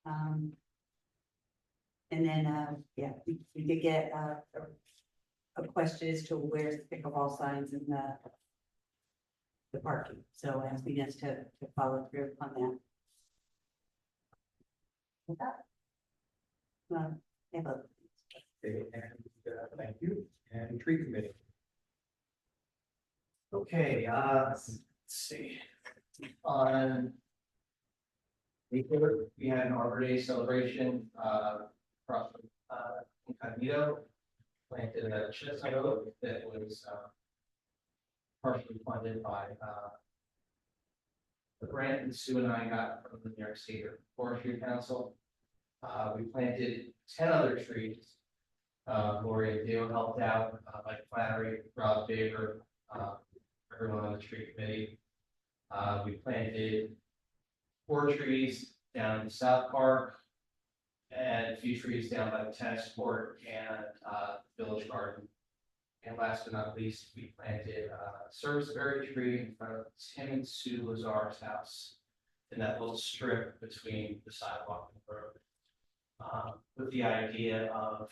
S3: And then, yeah, we did get a question as to where's the pickleball signs in the parking. So asking us to follow through on that. With that. I have other things.
S2: Okay, and thank you. And tree committee.
S5: Okay, let's see. On May 3rd, we had an Arbor Day celebration, across from, Incognito. Planted a chestnut oak that was, partially funded by, the grant that Sue and I got from the New York State Forestry Council. We planted 10 other trees. Lori and Dale helped out, Mike Flannery, Rob Baber, everyone on the tree committee. We planted 4 trees down in the South Park and a few trees down by the tennis court and village garden. And last but not least, we planted a serviceberry tree in front of Tim and Sue Lazar's house in that little strip between the sidewalk and the road. With the idea of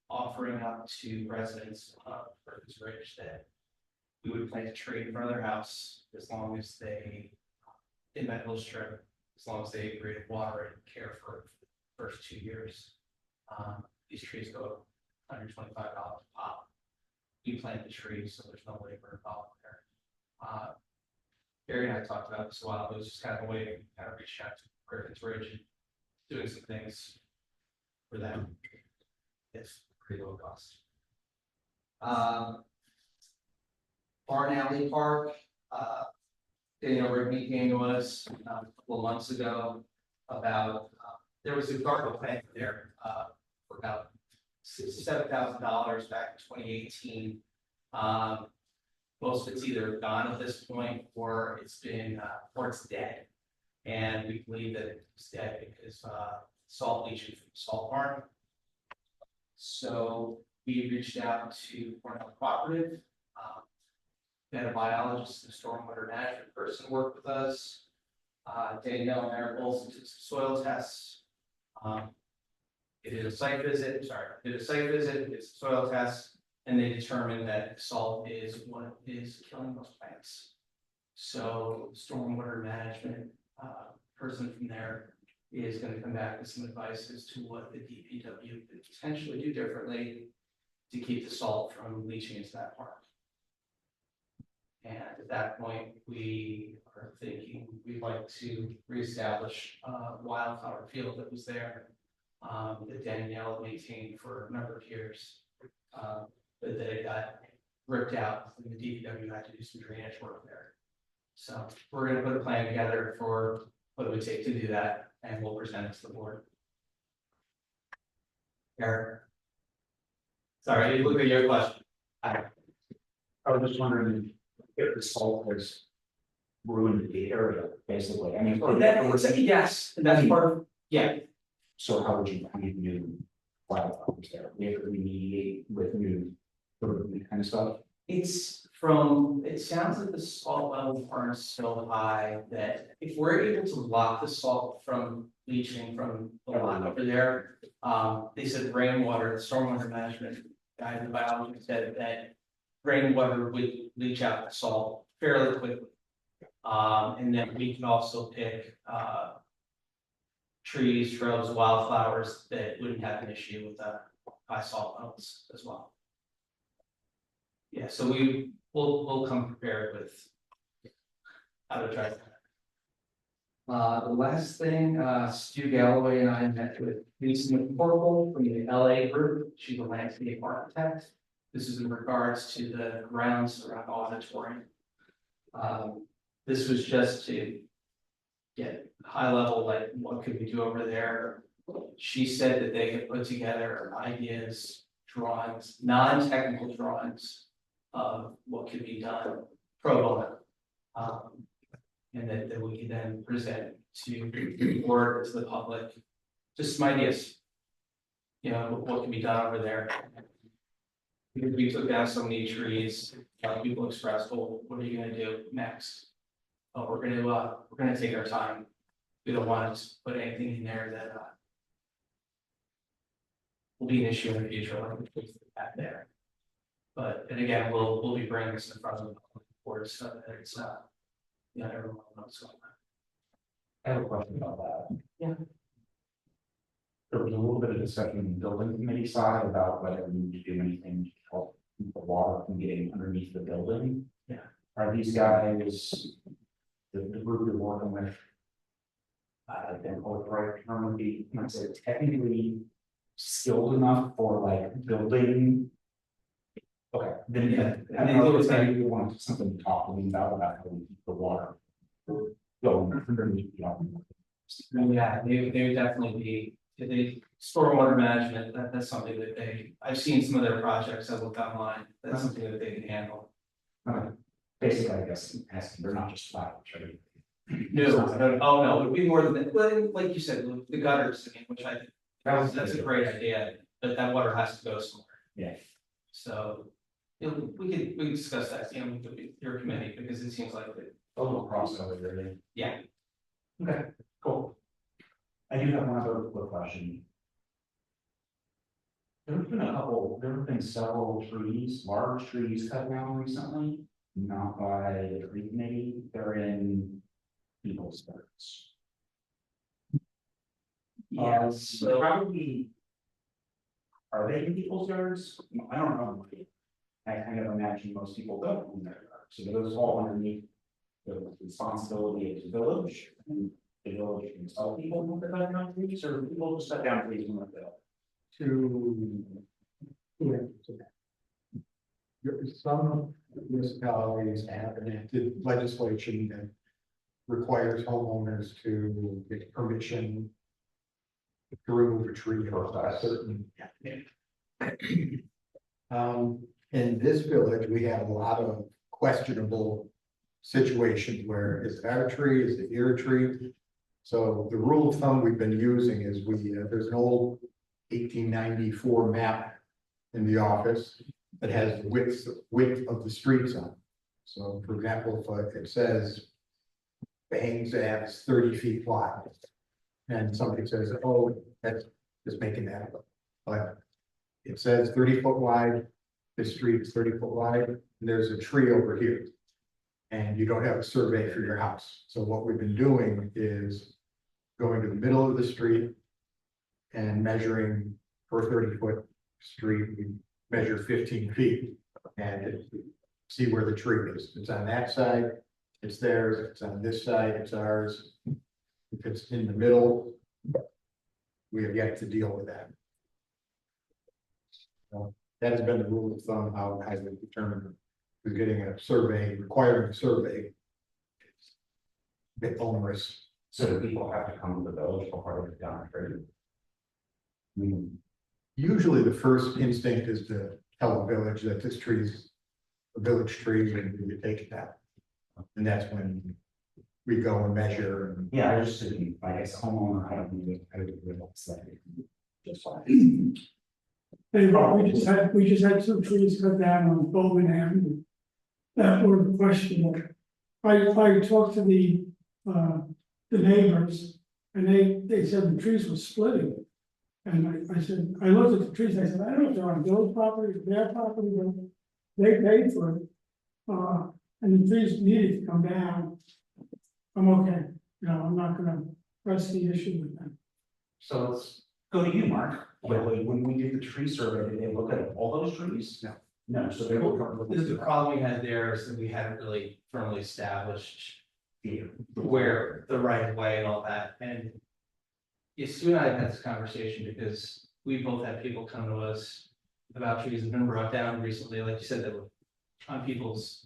S5: offering up to residents of Perkins Ridge that we would plant a tree in front of their house as long as they, in that little strip, as long as they agree to water and care for the first 2 years. These trees go $125 a pop. You plant the tree, so there's no labor involved there. Barry and I talked about this a while. It was just kind of a way to kind of reach out to Perkins Ridge and doing some things for them. It's pretty low cost. Barn Alley Park,
S11: Daniel Rigney came to us a couple of months ago about, there was a garden plant there, for about $7,000 back in 2018. Most of it's either gone at this point or it's been, or it's dead. And we believe that it's dead because, salt leaching from the salt barn. So we reached out to Cornell Cooperative. We had a biologist and stormwater management person work with us. Danielle and Eric Olson did some soil tests. They did a site visit, did some soil tests, and they determined that salt is what is killing most plants. So stormwater management person from there is going to come back with some advice as to what the DPW could potentially do differently to keep the salt from leaching into that park. And at that point, we are thinking we'd like to reestablish a wildflower field that was there, that Danielle maintained for a number of years. But that it got ripped out and the DPW had to do some drainage work there. So we're gonna put a plan together for what it would take to do that, and we'll present it to the board. Eric? Sorry, look at your question.
S5: I was just wondering if the salt has ruined the area, basically. I mean,
S11: Yes, and that's part of, yeah.
S5: so how would you find new wildflowers there? We have to remediate with new kind of stuff.
S11: It's from, it sounds like the salt levels aren't so high that if we're able to block the salt from leaching from the lot over there. They said rainwater, the stormwater management guy, the biologist said that rainwater would leach out the salt fairly quickly. And then we can also pick trees, shrubs, wildflowers that wouldn't have an issue with high salt levels as well. Yeah, so we'll come prepared with how to try that. The last thing, Stu Galloway and I met with Lisa McCorkle from the LA group. She's a landscape architect. This is in regards to the grounds around the auditorium. This was just to get high level, like what could we do over there? She said that they could put together ideas, drawings, non-technical drawings of what could be done pro bono. And that we could then present to the board, to the public, just some ideas. You know, what can be done over there. Because we took down so many trees, people expressed, well, what are you gonna do next? Oh, we're gonna take our time. We don't want to put anything in there that will be an issue in the future, like we put that there. But, and again, we'll be bringing this in front of the board so that it's yeah, everyone knows what's going on.
S5: I have a question about that.
S11: Yeah.
S5: There was a little bit of discussion in the building committee side about whether we need to do anything to help keep the water from getting underneath the building.
S11: Yeah.
S5: Are these guys, the group you're working with, I think the right term would be, I say, technically skilled enough for like building? Okay, then yeah, I mean, it was maybe we want something to talk to them about how we keep the water going underneath, you know.
S11: Yeah, they would definitely be, they stormwater management, that's something that I've seen some of their projects I looked online, that's something that they can handle.
S5: Basically, I guess, asking, they're not just flat, right?
S11: No, oh no, it would be more than that, well, like you said, the gutters, which I think, that's a great idea, but that water has to go somewhere.
S5: Yeah.
S11: So, you know, we can discuss that, you know, with your committee, because it seems like
S5: A little crossover, really.
S11: yeah.
S5: Okay, cool. I do have one other quick question. There have been several trees, large trees cut down recently, not by the tree committee, they're in people's yards.
S11: Yes, so
S5: Probably. Are they in people's yards? I don't know. I kind of imagine most people don't own their yards, so those all underneath the responsibility of the village, and the village can tell people when they're cutting down trees, or people just cut down trees when they're built.
S2: To. Yeah. Some municipalities have enacted legislation that requires homeowners to get permission to remove a tree or a certain. In this village, we have a lot of questionable situations where is it our tree, is it your tree? So the rule of thumb we've been using is there's an old 1894 map in the office that has the width of the streets on it. So for example, if it says Bangs Ave is 30 feet wide. And somebody says, oh, that's just making that up. But it says 30 foot wide, the street is 30 foot wide, and there's a tree over here. And you don't have a survey for your house. So what we've been doing is going to the middle of the street and measuring for 30 foot street, we measure 15 feet and see where the tree is. If it's on that side, it's theirs. If it's on this side, it's ours. If it's in the middle, we have yet to deal with that. So that has been the rule of thumb, how it has been determined. We're getting a survey, requiring a survey. It's a bit onerous.
S5: So do people have to come to the village before they're done, right? I mean,
S2: Usually the first instinct is to tell the village that this tree is a village tree and we take it down. And that's when we go and measure and.
S5: yeah, I was just thinking, like, as a homeowner, I don't need to realize that. Just fine.
S6: Hey, Rob, we just had two trees cut down on Bowman Avenue. That were questionable. I talked to the neighbors, and they said the trees were splitting. And I said, I looked at the trees, I said, I don't know if they're on village property or their property, but they paid for it. And the trees needed to come down. I'm okay, I'm not gonna press the issue with them.
S5: So let's go to you, Mark. When we did the tree survey, did they look at all those trees?
S2: No.
S5: No, so they were.
S11: The problem we had there is that we hadn't really firmly established where the right of way and all that, and. Yes, Sue and I have had this conversation because we both had people come to us about trees that have been brought down recently, like you said, that were on people's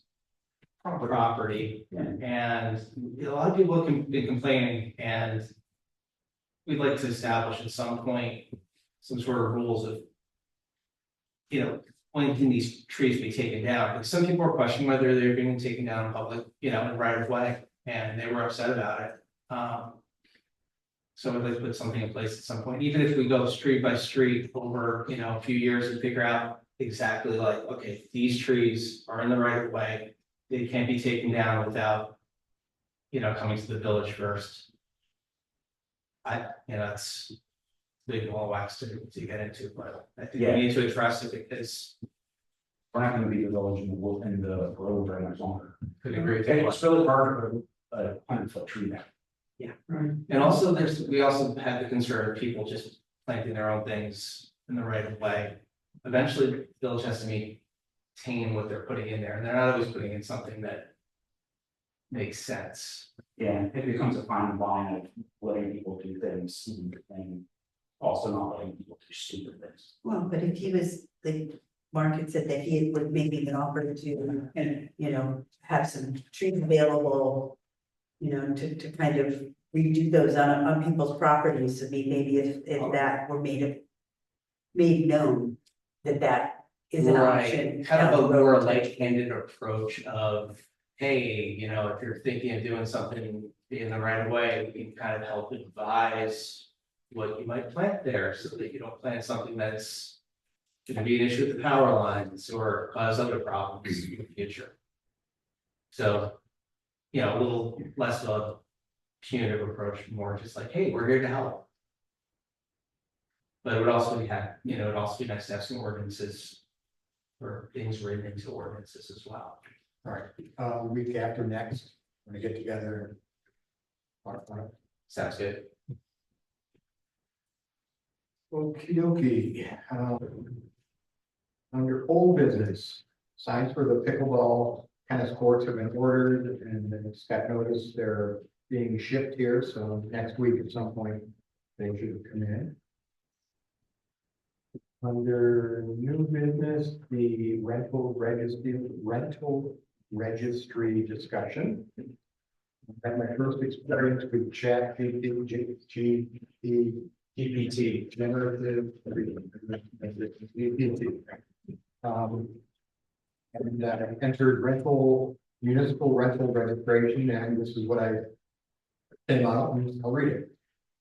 S11: property. And a lot of people have been complaining, and we'd like to establish at some point some sort of rules of, when can these trees be taken down? Because some people are questioning whether they're being taken down in public, in right of way, and they were upset about it. So we'd like to put something in place at some point, even if we go street by street over, a few years and figure out exactly like, okay, these trees are in the right of way. They can't be taken down without, coming to the village first. It's big wall wax to get into, but I think we need to address it because.
S5: We're not gonna be the village in the road very much longer.
S11: Could agree with
S5: And
S11: that.
S5: it's really hard to put a 100-foot tree there.
S6: Right.
S11: And also we also had the concern of people just planting their own things in the right of way. Eventually, the village has to maintain what they're putting in there, and they're not always putting in something that makes sense.
S5: Yeah, it becomes a fine line of letting people do things and also not letting people do stupid things.
S3: Well, but if he was, like Mark had said that he would maybe even offer to, have some trees available. To kind of redo those on people's properties, so maybe if that were made known that is an option.
S11: Kind of a more like-handed approach of, hey, if you're thinking of doing something in the right of way, we can kind of help advise what you might plant there, so that you don't plant something that's gonna be an issue with the power lines or cause other problems in the future. So, a little less of a punitive approach, more just like, hey, we're here to help. But it would also be nice to have some ordinances or things written into ordinances as well.
S2: All right, week after next, we're gonna get together.
S11: Sounds good.
S2: Okey dokey. Under old business, signs for the pickleball tennis courts have been ordered and it's got notice they're being shipped here, so next week at some point they should come in. Under new business, the rental registry discussion. Had my first experience with chat GPT, generative GPT. And I entered municipal rental registration, and this is what I came out, and I'll read it.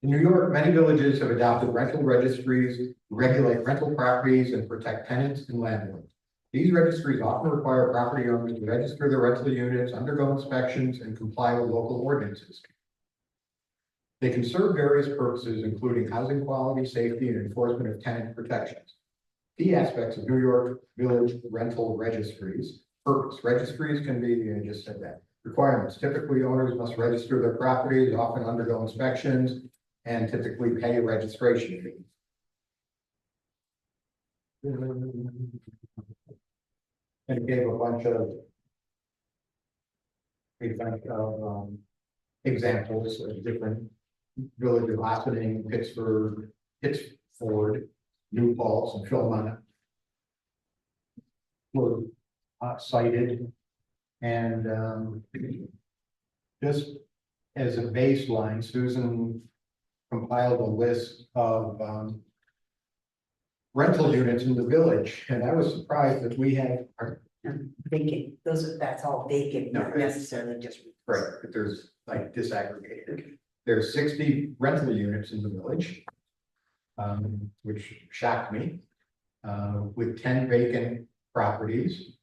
S2: In New York, many villages have adopted rental registries to regulate rental properties and protect tenants and landlords. These registries often require property owners to register their rental units, undergo inspections, and comply with local ordinances. They can serve various purposes, including housing quality, safety, and enforcement of tenant protections. Key aspects of New York Village rental registries. Purpose. Registries can be, I just said that. Requirements. Typically, owners must register their properties, often undergo inspections, and typically pay a registration fee. And it gave a bunch of examples of different villages: Ossining, Pittsburgh, Pittsford, New Paltz, and Philmont were cited. And just as a baseline, Susan compiled a list of rental units in the village, and I was surprised that we had.
S3: Vacant, that's all vacant, not necessarily just.
S2: Right, but there's like disaggregated. There's 60 rental units in the village, which shocked me, with 10 vacant properties.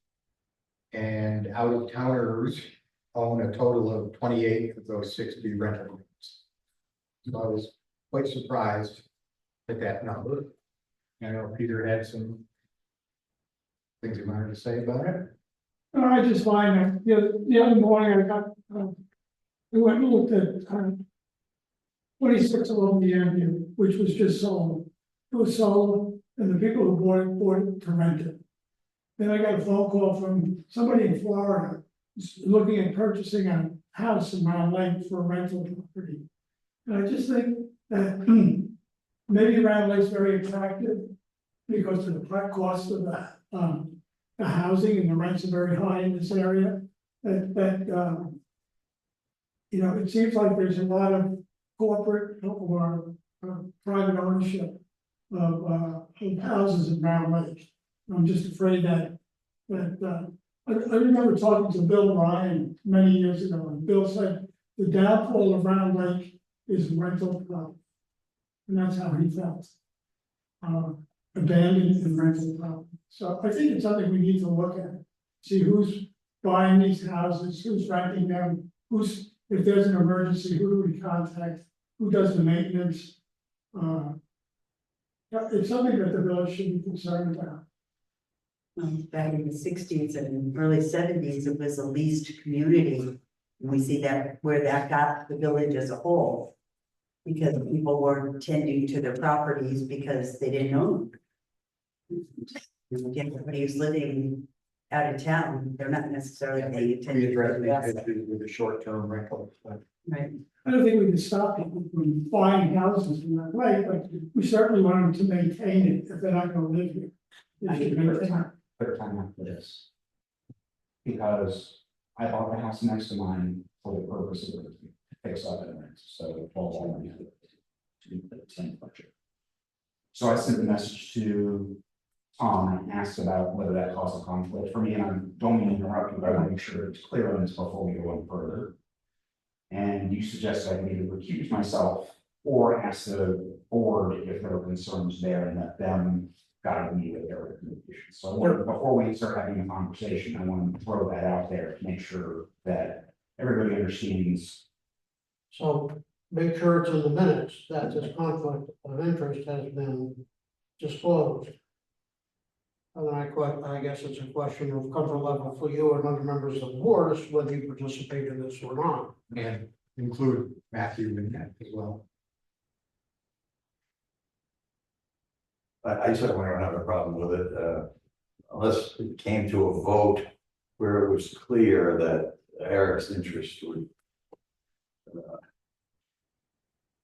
S2: And out of towners own a total of 28 of those 60 rental units. So I was quite surprised at that number. I know Peter had some things he wanted to say about it.
S6: I just find that the other morning I got, we went and looked at 26 Olympia Avenue, which was just sold. It was sold, and the people who bought it to rent it. Then I got a phone call from somebody in Florida looking at purchasing a house in Round Lake for a rental property. And I just think that maybe Round Lake's very attractive because of the cost of the housing, and the rents are very high in this area. It seems like there's a lot of corporate or private ownership of houses in Round Lake. I'm just afraid that I remember talking to Bill Ryan many years ago, and Bill said the downfall of Round Lake is rental property. And that's how he felt. Abandoned and rental property. So I think it's something we need to look at. See who's buying these houses, who's renting them, if there's an emergency, who do we contact, who does the maintenance? It's something that the village should be concerned about.
S3: Back in the 60s and early 70s, it was a leased community. And we see that where that got the village as a whole. Because people weren't tending to their properties because they didn't own them. Everybody who's living out of town, they're not necessarily paying attention.
S2: With the short-term rental.
S3: Right.
S6: I don't think we can stop people from buying houses in that way, but we certainly want them to maintain it if they're not gonna live here. They should maintain it.
S5: Better time after this. Because I bought the house next to mine for the purpose of fix up and rent, so it falls on me to the same budget. So I sent a message to Tom and asked about whether that caused a conflict for me, and I don't mean to interrupt you, but I want to make sure it's clear on this before we go any further. And you suggested I can either recuse myself or ask the board if there are concerns there and let them guide me with their recommendations. So I wanted, before we start having a conversation, I want to throw that out there to make sure that everybody understands.
S12: So make sure it's in the minutes that this conflict of interest has been disclosed. And then I guess it's a question of comfort level for you and other members of the board as to whether you participate in this or not.
S2: And include Matthew in that as well.
S13: I certainly don't have a problem with it, unless it came to a vote where it was clear that Eric's interest would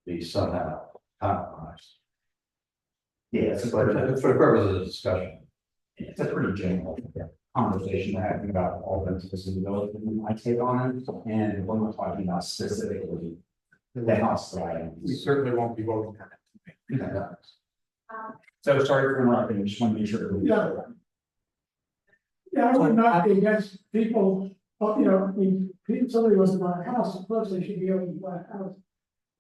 S13: be somehow compromised.
S5: Yeah, it's
S13: but for the purpose of the discussion.
S5: a pretty general conversation we're having about all rentals in the village, and my take on it, and when we're talking about specifically the house that I am.
S2: We certainly won't be voting on it.
S5: So sorry for interrupting, I just want to make sure.
S6: Yeah. Yeah, I would not be against people, you know, I mean, if somebody wants to buy a house, of course they should be able to buy a house.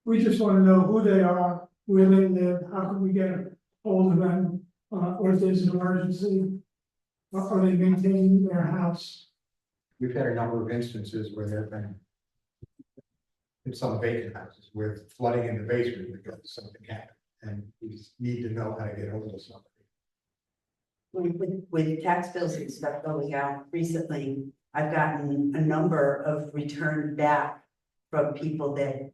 S6: We just want to know who they are, where they live, how can we get a hold of them, or if there's an emergency. Are they maintaining their house?
S2: We've had a number of instances where there have been in some vacant houses with flooding in the basement because something happened, and we just need to know how to get hold of somebody.
S3: With tax bills and stuff going out recently, I've gotten a number of returned back from people that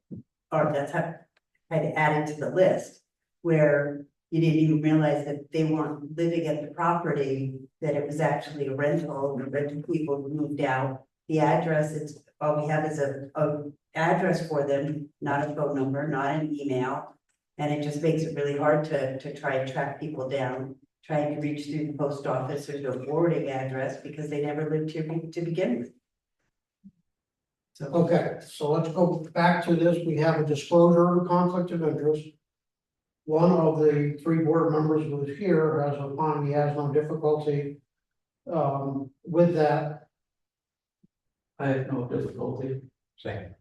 S3: had added to the list. Where you didn't even realize that they weren't living at the property, that it was actually a rental, the rental people moved out. The address, all we have is a address for them, not a phone number, not an email. And it just makes it really hard to try and track people down, trying to reach through the post office or the forwarding address, because they never lived here to begin with. So,
S12: Okay, so let's go back to this. We have a disclosure of a conflict of interest. One of the three board members who is here has opined he has no difficulty with that.
S9: I have no difficulty.
S2: Same.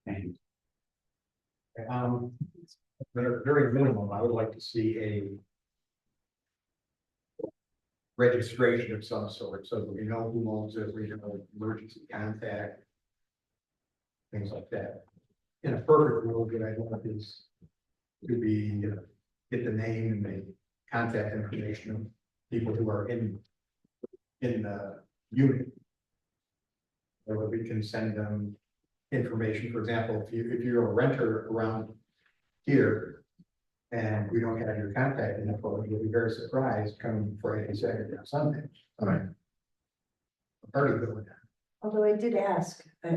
S5: Thank you.
S2: But at very minimum, I would like to see a registration of some sort, so that we know who owns it, we know emergency contact. Things like that. In a perfect world, what I want is to be, get the name and the contact information of people who are in the unit. Or we can send them information, for example, if you're a renter around here and we don't have your contact info, you'll be very surprised coming Friday, Saturday, or Sunday. Already going down.
S3: although I did ask some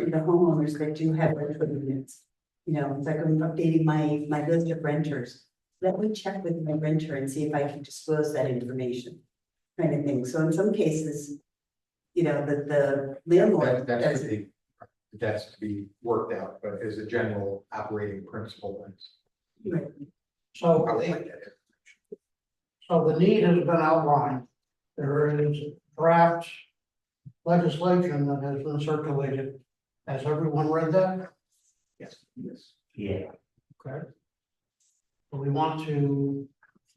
S3: of the homeowners that do have rental units. You know, it's like I'm updating my list of renters. Let me check with my renter and see if I can disclose that information. Kind of thing. So in some cases, you know, the landlord
S2: That's
S3: doesn't.
S2: that's to be worked out, but as a general operating principle.
S3: Right.
S12: So the need has been outlined. There is draft legislation that has been circulated. Has everyone read that?
S2: Yes.
S5: Yeah.
S12: Okay. Do we want to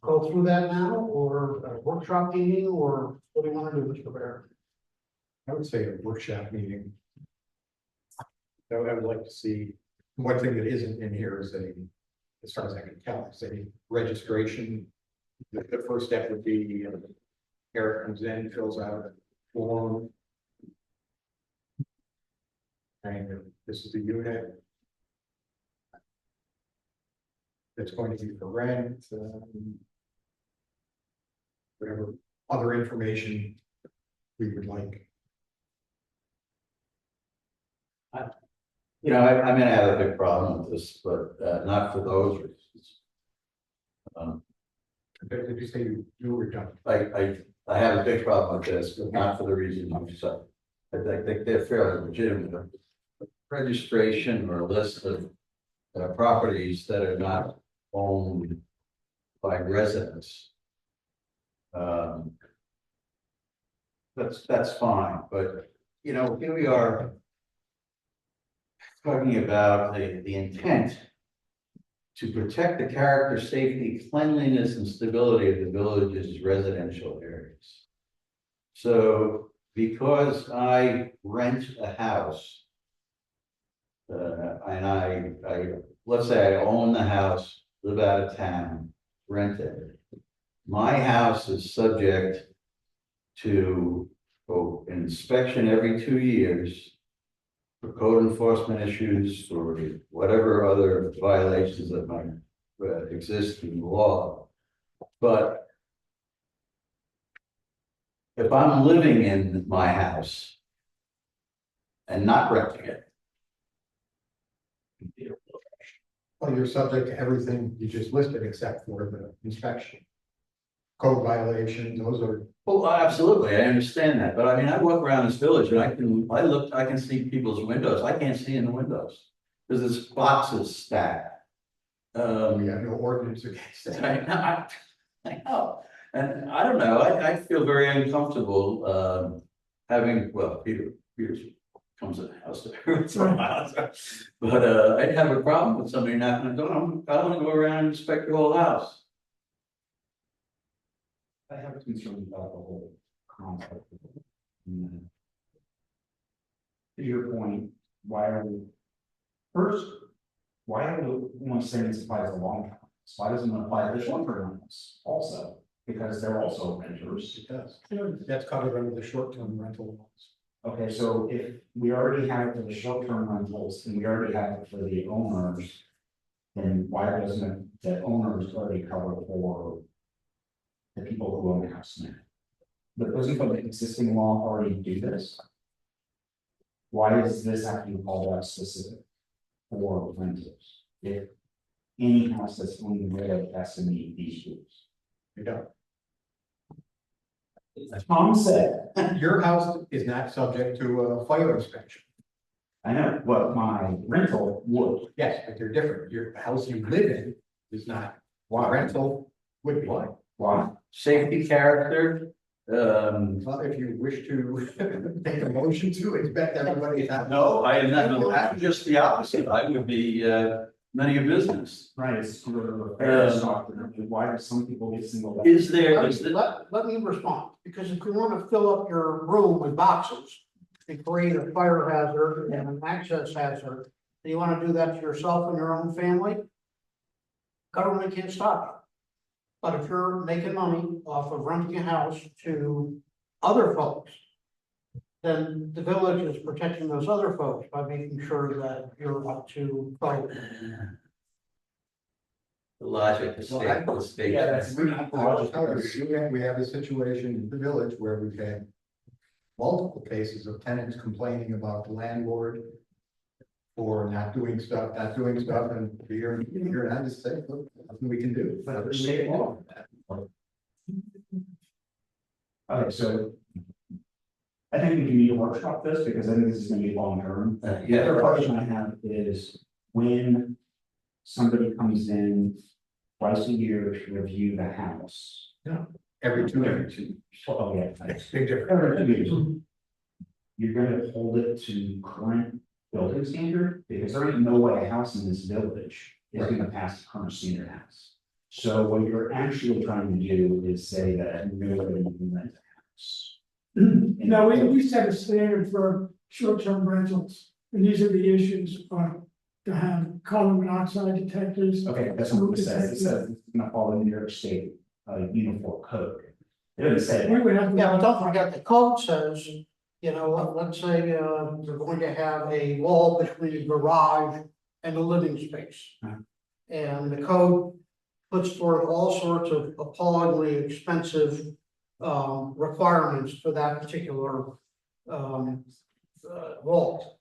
S12: go through that now, or a workshop meeting, or what do you want to do, Mr. Bear?
S2: I would say a workshop meeting. I would like to see, one thing that isn't in here is as far as I can tell, is a registration. The first step would be, Eric comes in, fills out a form. And this is the unit. That's going to be for rent. Whatever other information we would like.
S13: You know, I mean, I have a big problem with this, but not for those reasons.
S2: Did you say you were done?
S13: I have a big problem with this, but not for the reason you said. I think they're fairly legitimate. Registration or a list of properties that are not owned by residents. That's fine, but you know, here we are talking about the intent to protect the character, safety, cleanliness, and stability of the village's residential areas. So because I rent a house, and I let's say I own the house, live out of town, rent it. My house is subject to inspection every 2 years for code enforcement issues or whatever other violations that might exist in the law. But if I'm living in my house and not renting it,
S2: Well, you're subject to everything you just listed except for the inspection. Code violations, those are,
S13: Well, absolutely, I understand that, but I mean, I walk around this village and I can see people's windows, I can't see in the windows. Because there's boxes stacked.
S2: we have no ordinance against that.
S13: I know, and I don't know, I feel very uncomfortable, having, well, Peter comes to the house every once in a while. But, I'd have a problem with somebody knocking on the door, I wanna go around and inspect the whole house.
S5: I have a concern about the whole concept. And, to your point, why are we, first, why are we only saying this applies to long term? Why doesn't it apply to the short term rentals also? Because they're also renters.
S2: It does. That's covered under the short-term rental laws.
S5: Okay, so if we already have it for the short term rentals and we already have it for the owners, then why doesn't the owners already cover for the people who own the house now? But doesn't the existing law already do this? Why does this have to be called out specific for renters? If any house that's on the road has to meet these rules.
S2: You don't.
S5: As Tom said,
S2: Your house is not subject to a fire inspection.
S5: I know, but my rental would.
S2: Yes, but they're different. Your the house you live in is not.
S5: Why?
S2: Rental would be.
S5: Why?
S13: Safety character,
S2: Well, if you wish to make a motion to inspect everybody.
S13: no, I am not, I'm just the opposite, I would be, none of your business.
S5: Right, it's sort of a fair doctrine. Why do some people get singled out?
S13: Is there, is there,
S12: Let me respond, because if you wanna fill up your room with boxes and create a fire hazard and an access hazard, and you wanna do that to yourself and your own family, government can't stop you. But if you're making money off of renting a house to other folks, then the village is protecting those other folks by making sure that you're up to code.
S13: the logic, the state.
S5: Yeah, that's really not the logic.
S2: We have a situation in the village where we've had multiple cases of tenants complaining about the landlord for not doing stuff, and you're not just saying, look, nothing we can do.
S5: But the state law. Okay, so. I think we need to workshop this because I think this is gonna be long term. The other question I have is when somebody comes in twice a year to review the house.
S2: Every two years.
S5: Oh, yeah.
S2: Big difference.
S5: Every 2 years. You're gonna hold it to current building standard, because there ain't no way a house in this village is gonna pass the current standard house. So what you're actually trying to do is say that nobody can rent a house.
S6: No, we set a standard for short-term rentals, and these are the issues, to have carbon monoxide detectors.
S5: Okay, that's not what it says. It says it's gonna follow New York State, uniform code. It doesn't say
S6: We
S5: that.
S6: would have.
S12: Yeah, but don't forget, the code says, you know, let's say, you're going to have a wall between the garage and the living space. And the code puts forth all sorts of appallingly expensive, requirements for that particular, wall.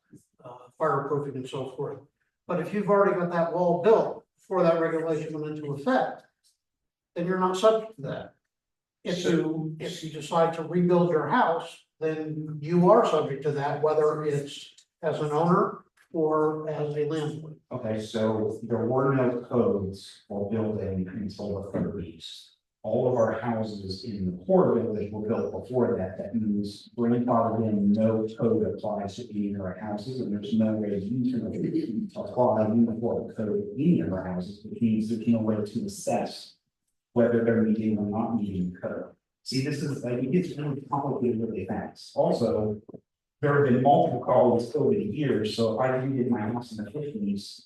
S12: Fireproofing and so forth. But if you've already got that wall built before that regulation went into effect, then you're not subject to that. If you decide to rebuild your house, then you are subject to that, whether it's as an owner or as a landlord.
S5: Okay, so there were no codes for building until the thirties. All of our houses in the core village were built before that. That means grandfathered in, no code applies to any of our houses, and there's no way you can apply uniform code to any of our houses, which means there's no way to assess whether they're meeting or not meeting code. See, this is like, it gets really complicated really fast. Also, there have been multiple calls over the years, so if I redid my house in the 50s,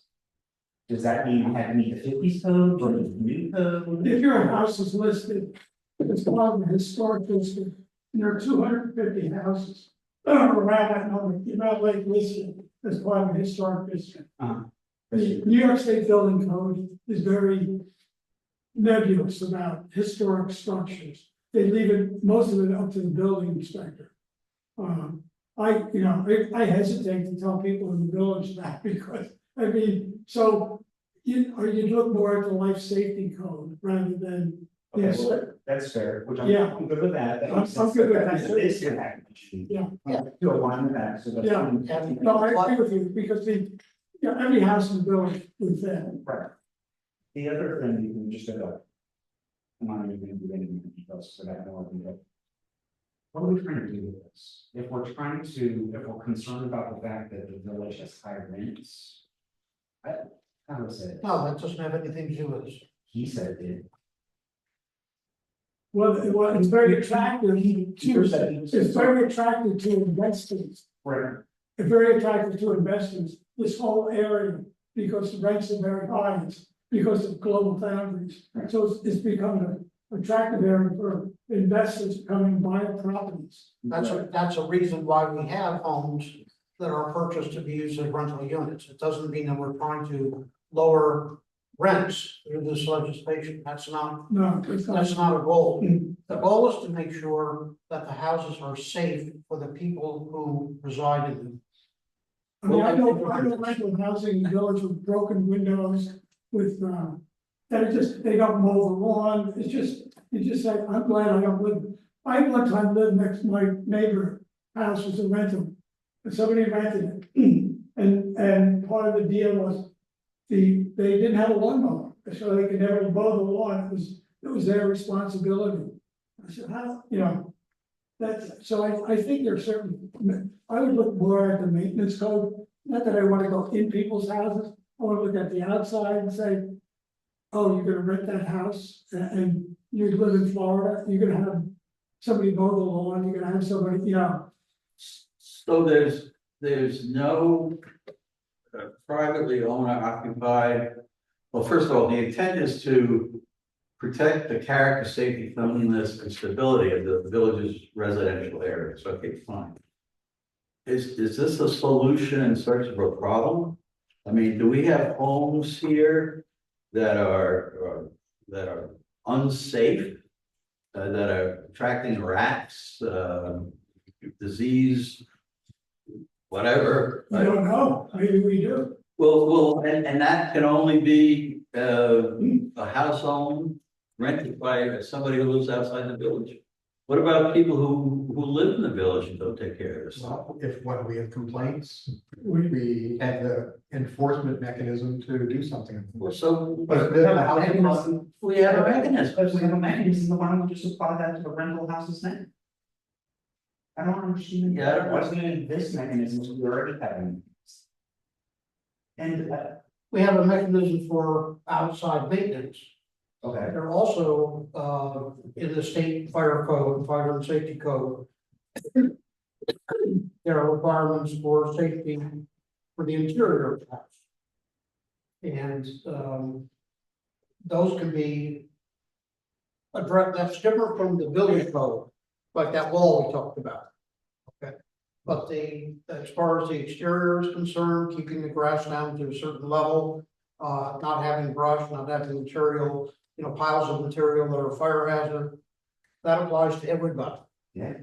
S5: does that mean I have to meet the 50s code or the new code?
S6: If your house is listed, it's part of the historic district, and there are 250 houses around that number, you're not like listed as part of the historic district. The New York State Building Code is very nebulous about historic structures. They leave it, most of it up to the building inspector. I hesitate to tell people in the village that because, I mean, so or you'd look more at the life safety code rather than.
S5: Okay,
S6: Yes.
S5: well, that's fair, which
S6: Yeah.
S5: I'm good with that. That
S6: I'm
S5: makes sense.
S6: good with that,
S5: That's
S6: too.
S5: this year package.
S6: Yeah.
S5: To align with that, so that's.
S6: Yeah.
S12: And
S6: No, I agree with you, because every house in the village with that.
S5: Right. The other thing you can just go up. I'm not even gonna do anything because I got no idea. What are we trying to do with this? If we're concerned about the fact that the village has high rents. How was it?
S12: No, that doesn't have anything to do with this.
S5: He said it did.
S6: Well, it's very attractive
S5: Peter said he was-
S6: it's very attractive to investors.
S5: Right.
S6: It's very attractive to investors, this whole area, because the rents are very high, it's because of global boundaries. So it's become an attractive area for investors to come and buy properties.
S12: That's a reason why we have homes that are purchased to be used as rental units. It doesn't mean that we're trying to lower rents through this legislation. That's not
S6: No, it's not.
S12: That's not a goal. The goal is to make sure that the houses are safe for the people who reside in them.
S6: I mean, I know rental housing in the village with broken windows, with, they don't mow the lawn, it's just like, I'm glad I don't live. I one time lived next to my neighbor, house was a rental, and somebody rented it. And part of the deal was, they didn't have a lawnmower, so they could never mow the lawn, it was their responsibility. I said, how, I think there's certain, I would look more at the maintenance code, not that I wanna go in people's houses, I wanna look at the outside and say, oh, you're gonna rent that house, and you live in Florida, you're gonna have somebody mow the lawn, you're gonna have somebody,
S13: So there's no privately owner occupied. Well, first of all, the intent is to protect the character, safety, cleanliness, and stability of the village's residential areas. Okay, fine. Is this a solution in search of a problem? I mean, do we have homes here that are unsafe? That are attracting rats, disease, whatever.
S6: I don't know, maybe we do.
S13: Well, and that can only be a house owned, rented by somebody who lives outside the village. What about people who live in the village and don't take care of this?
S2: Well, when we have complaints, we have the enforcement mechanism to do something.
S13: So,
S2: But
S5: We have a mechanism,
S13: we have a mechanism.
S5: but we have a mechanism, why don't we just apply that to the rental houses now? I don't understand.
S13: Yeah, I don't know.
S5: What's in this mechanism, we already have. And,
S12: We have a mechanism for outside maintenance.
S5: okay,
S12: They're also, in the state fire code, fire and safety code. There are requirements for safety for the interior of the house. And, those can be addressed, that's different from the building code, like that wall we talked about. Okay, but as far as the exterior is concerned, keeping the grass down to a certain level, not having brush, not having material, piles of material that are fire hazard. That applies to everybody.
S5: yeah.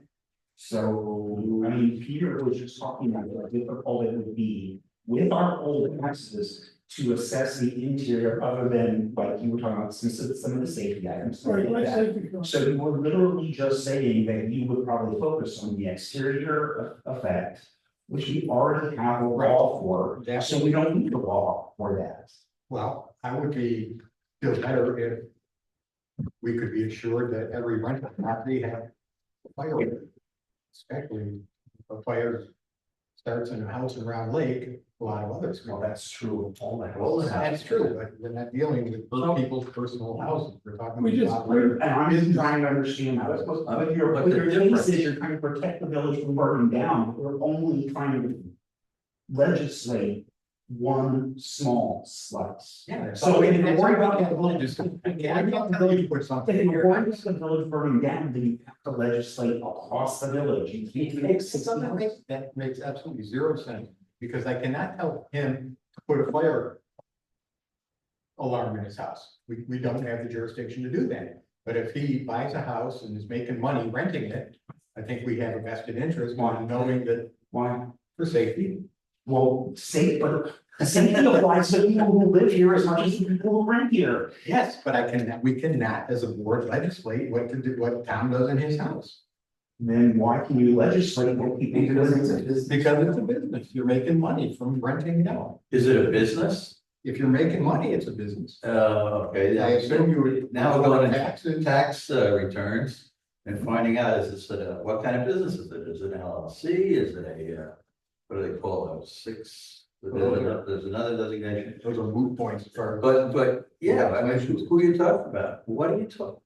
S5: So, I mean, Peter was just talking about how difficult it would be with our old houses to assess the interior other than, like you were talking about, some of the safety items.
S6: Right,
S5: like
S6: like
S5: that.
S6: safety code.
S5: So you were literally just saying that you would probably focus on the exterior effect, which we already have a law for, so we don't need a law for that.
S2: Well, I would feel better if we could be assured that every rental property had a fire. Especially if a fire starts in a house in Round Lake, a lot of others.
S5: Well, that's true of all that.
S2: Well, that's true, but we're not dealing with people's personal houses, we're talking
S6: We just-
S2: about.
S5: And I'm just trying to understand that, but your case is you're trying to protect the village from burning down, we're only trying to legislate one small slice.
S2: Yeah.
S5: So if you're worried about the
S2: village, put something
S5: If
S2: in
S5: you're
S2: here.
S5: worried about the village burning down, then you have to legislate across the village, you can't make
S2: That makes absolutely zero sense, because I cannot tell him to put a fire alarm in his house. We don't have the jurisdiction to do that. But if he buys a house and is making money renting it, I think we have a vested interest in knowing that
S5: Why?
S2: for safety.
S5: Well, safe, but The same thing applies to people who live here as much as people who rent here.
S2: Yes, but we cannot, as a board, legislate what to do, what town does in his house.
S5: Then why can you legislate what people do?
S2: Because it's a business, you're making money from renting it out.
S13: Is it a business?
S2: If you're making money, it's a business.
S13: Okay,
S2: I assume you would.
S13: now we're going to
S2: taxes.
S13: tax returns and finding out, is this, what kind of business is it? Is it an LLC? Is it a, what do they call those, six? There's another designation.
S2: Those are moot points for.
S13: But, yeah, I mean, who are you talking about? What are you talking?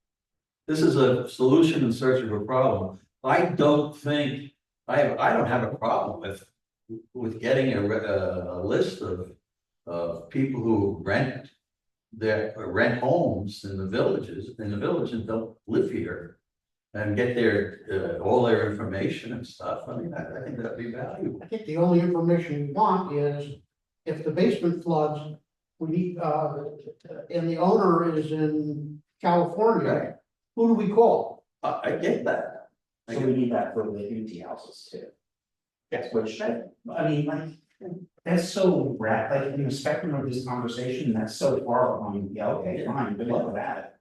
S13: This is a solution in search of a problem. I don't think, I don't have a problem with getting a list of people who rent homes in the villages, and don't live here. And get their, all their information and stuff. I mean, I think that'd be valuable.
S12: I think the only information we want is if the basement floods, we need, and the owner is in California,
S13: Right.
S12: who do we call?
S13: I get that.
S5: So we need that for the empty houses too.
S2: Yes.
S5: Which, I mean, like, that's so like in the spectrum of this conversation, that's so far behind, yeah, okay, fine, good luck with that.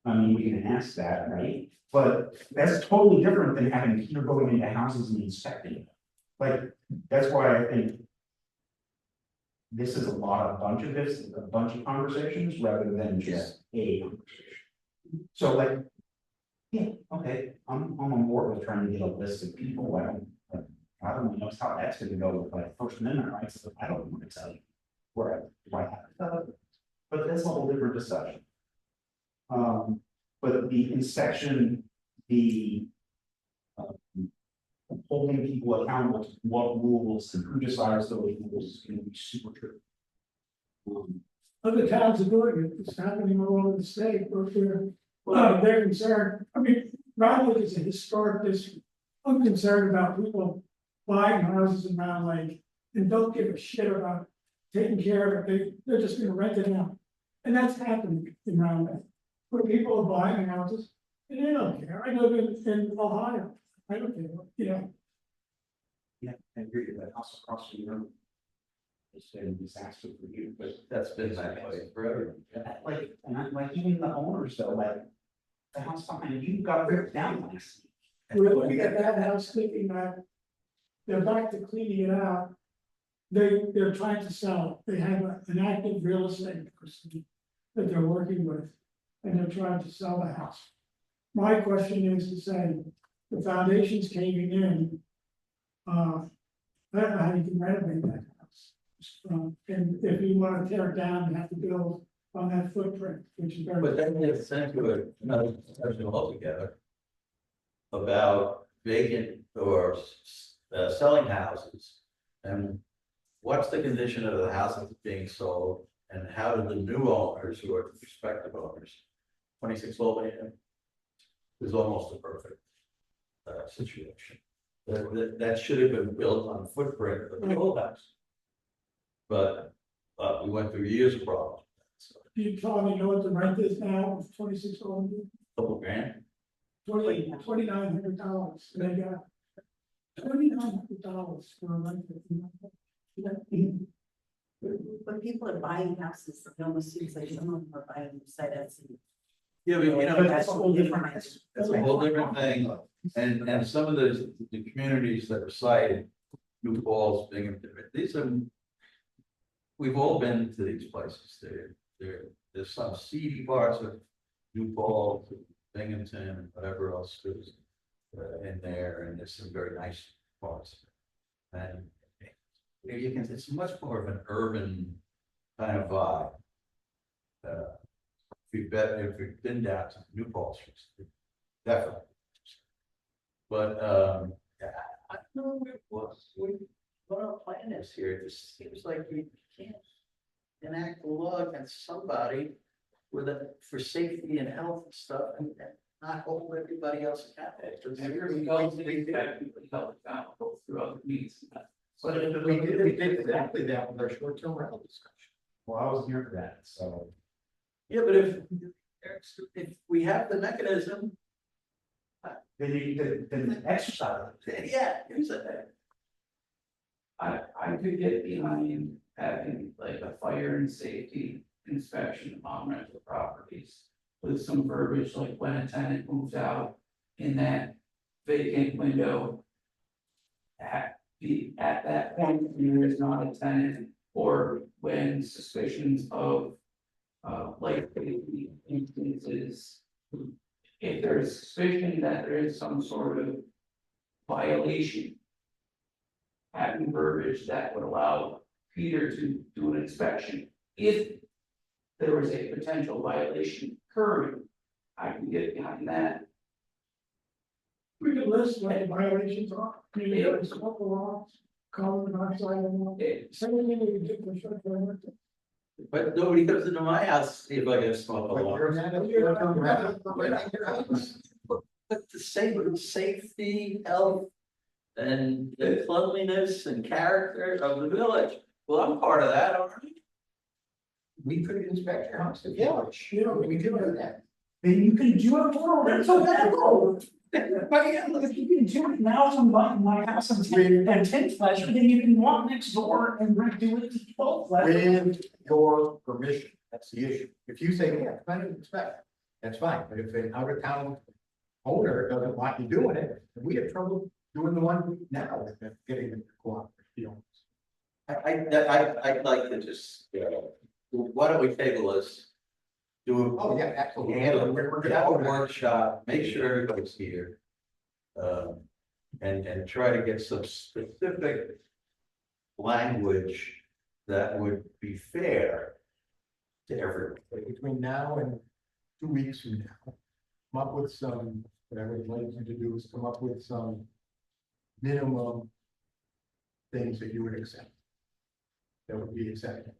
S5: I mean, we can ask that, right? But that's totally different than having Peter going into houses and inspecting them. Like, that's why I think this is a bunch of conversations rather than just a conversation. So like, yeah, okay, I'm on board with trying to get a list of people. I don't know how that's gonna go with like First Amendment rights, so I don't want to tell you where I have it. But that's a whole different discussion. But the inspection, the holding people accountable to what rules and who decides those rules is gonna be super tricky.
S6: Other towns are doing it, it's happening all over the state, they're concerned, I mean, Round Lake is a historic district. I'm concerned about people buying houses in Round Lake and don't give a shit about taking care of it, they're just gonna rent it out. And that's happening in Round Lake, where people are buying houses, and they don't care, I live in Ohio, I don't care, you know.
S5: Yeah, I agree with that house across from your. It's been a disaster for you, but
S13: That's been that way forever.
S5: like, and I like even the owners though, like. The house behind you got ripped down last week.
S6: We're looking at that house thinking that they're back to cleaning it out. They're trying to sell, they have an active real estate person that they're working with, and they're trying to sell the house. My question is to say, the foundation's caving in. I don't know how you can renovate that house. And if you wanna tear it down, you have to build on that footprint, which is very.
S13: But then it's sent to another discussion altogether. About vacant or selling houses. And what's the condition of the house that's being sold? And how do the new owners, who are the prospective owners, 26 Albany is almost a perfect situation. That should have been built on the footprint of the old house. But we went through years of problems.
S6: Do you probably know what the rent is now, 26 or
S13: Couple grand.
S6: $2,900, they got $2,900 for a rent.
S3: When people are buying houses, it almost seems like some of them are buying them sight unseen.
S13: Yeah, but you know,
S5: That's a whole different.
S13: that's a whole different thing. And some of the communities that are cited, New Falls, Binghamton, these are. We've all been to these places. There's some seedy parts of New Falls, Binghamton, and whatever else is in there, and there's some very nice parts. And you can, it's much more of an urban kind of vibe. If we've been down to New Falls, definitely. But I don't know what our plan is here. It just seems like we can't enact a law against somebody for safety and health and stuff, and not hold everybody else accountable.
S9: Throughout the meetings.
S2: But we did exactly that with our short-term rental discussion.
S5: Well, I was here for that, so.
S13: Yeah, but if we have the mechanism,
S5: Then you exercise.
S13: yeah, use it.
S9: I could get behind having like a fire and safety inspection on rental properties. With some verbiage like when a tenant moves out in that vacant window. At that point, there is not a tenant, or when suspicions of life safety instances. If there is suspicion that there is some sort of violation. Having verbiage that would allow Peter to do an inspection, if there was a potential violation occurring, I can get behind that.
S6: We could list what the violations are, maybe
S9: Yeah.
S6: there's a couple laws, carbon monoxide, and
S9: It-
S6: same thing we could do for short-term rental.
S13: But nobody comes into my house to see if I can smoke a
S2: But
S13: lot.
S2: you're not- you're not in your house.
S13: But the safety, health, and the cleanliness and character of the village. Well, I'm part of that, aren't I?
S2: We could inspect your house if you
S6: Yeah,
S2: wish.
S6: you know,
S2: We could do that.
S6: then you can do it for rental now. But yeah, look, if you can do it now from my house and ten pleasure, then you can walk next door and do it to 12 pleasure.
S2: With your permission, that's the issue. If you say, yeah, come and inspect, that's fine, but if an out of town owner doesn't want you doing it, we have trouble doing the one now, getting the cooperative.
S13: I'd like to just, why don't we table this? Do
S2: Oh,
S13: a,
S2: yeah, absolutely.
S13: handle,
S2: We're
S13: have a
S2: gonna-
S13: workshop, make sure everybody's here. And try to get some specific language that would be fair to everyone.
S2: Between now and 2 weeks from now, come up with some, what I would like you to do is come up with some minimum things that you would accept. That would be accepted.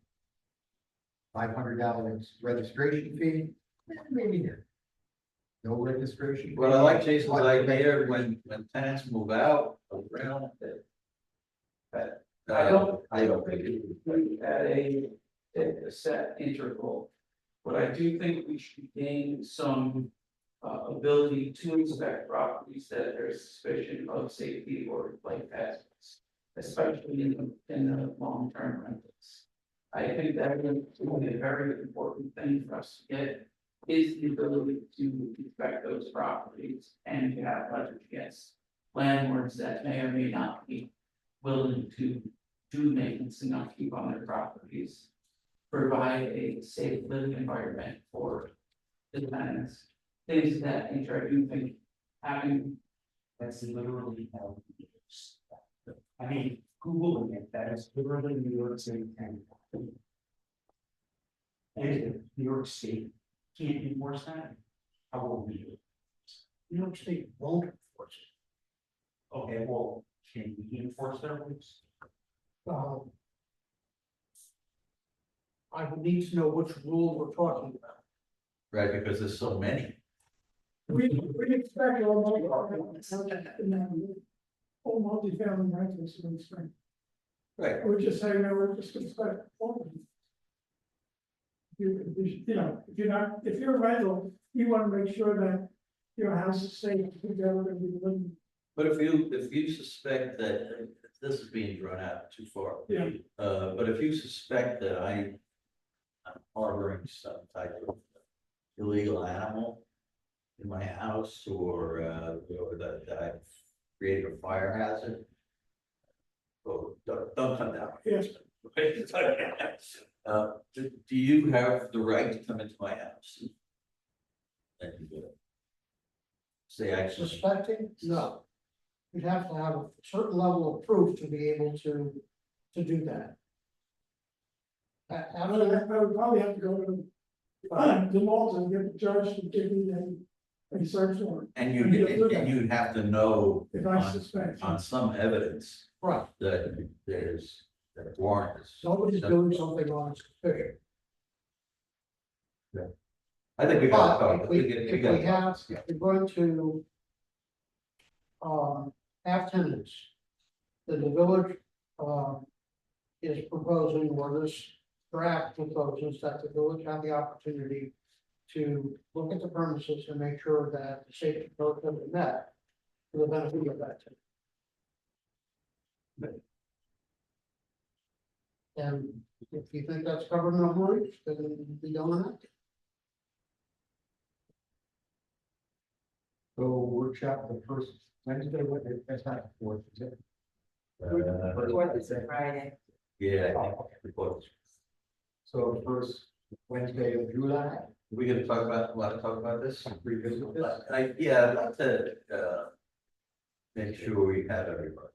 S2: $500 registration fee, maybe not. No registration.
S13: Well, I like Jason's idea when tenants move out around it.
S9: I don't
S13: think it-
S9: we at a set interval. But I do think we should gain some ability to inspect properties that there's suspicion of safety or life hazards. Especially in the long-term rentals. I think that is a very important thing for us to get. Is the ability to inspect those properties and to have leverage against landlords that may or may not be willing to do maintenance and not keep on their properties. Provide a safe living environment for the tenants, things of that nature. I do think having.
S5: That's literally how. I mean, Googling it, that is literally New York City and. And if New York State can't enforce that, how will we do it?
S12: New York State won't enforce it.
S5: Okay, well, can we enforce their rules?
S12: I would need to know which rule we're talking about.
S13: Right, because there's so many.
S6: We expect all multi-family rentals to inspect.
S13: Right.
S6: We're just saying, no, we're just gonna start. You know, if you're a rental, you wanna make sure that your house is safe, together and you live.
S13: But if you suspect that, this is being drawn out too far.
S6: Yeah.
S13: But if you suspect that I'm harboring some type of illegal animal in my house or that I've created a fire hazard. Well, don't come down.
S6: Yes.
S13: Do you have the right to come into my house? And say I
S12: Suspecting? No. You'd have to have a certain level of proof to be able to do that.
S6: I would probably have to go to the malls and get the judge to give me a search warrant.
S13: And you'd have to know
S6: If I suspect.
S13: on some evidence
S12: Right,
S13: that there's that warrant is.
S12: somebody's doing something on suspicion.
S13: I think we got.
S12: But if we're going to. Have tenants. Then the village, is proposing, or this draft proposes that the village have the opportunity. To look at the premises and make sure that the safety code can be met. For the benefit of that tenant. And if you think that's covered in words, then be doing it.
S2: So workshop the first Wednesday, that's not the fourth, is it?
S3: Fourth is a Friday.
S13: Yeah, I think report.
S2: So first Wednesday of July,
S13: We gonna talk about, want to talk about this?
S2: revisit this.
S13: Yeah, I'd like to, make sure we have everybody.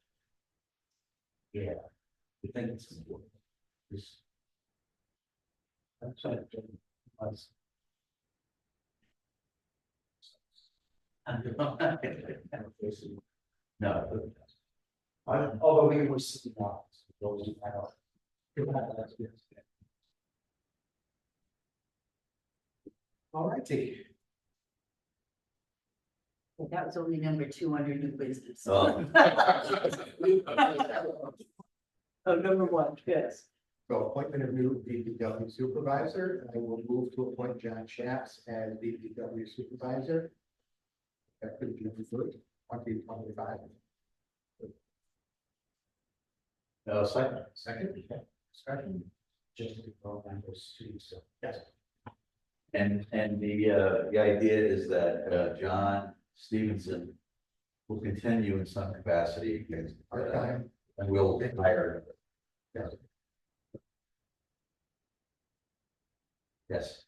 S13: Yeah. I think it's important. This- That's right. No.
S5: Although we were sitting out.
S2: All righty.
S3: That was only number 2 under new business.
S13: Oh.
S3: Oh, number 1, yes.
S2: So appointment of new DPW supervisor, I will move to appoint John Schatz as DPW supervisor. That could be the first, 2025.
S13: Second.
S2: Second, okay. Discussion,
S5: Just to go on those two, so.
S2: yes.
S13: And the idea is that, John Stevenson will continue in some capacity.
S2: Part-time.
S13: And we'll hire.
S2: Yes.
S13: Yes.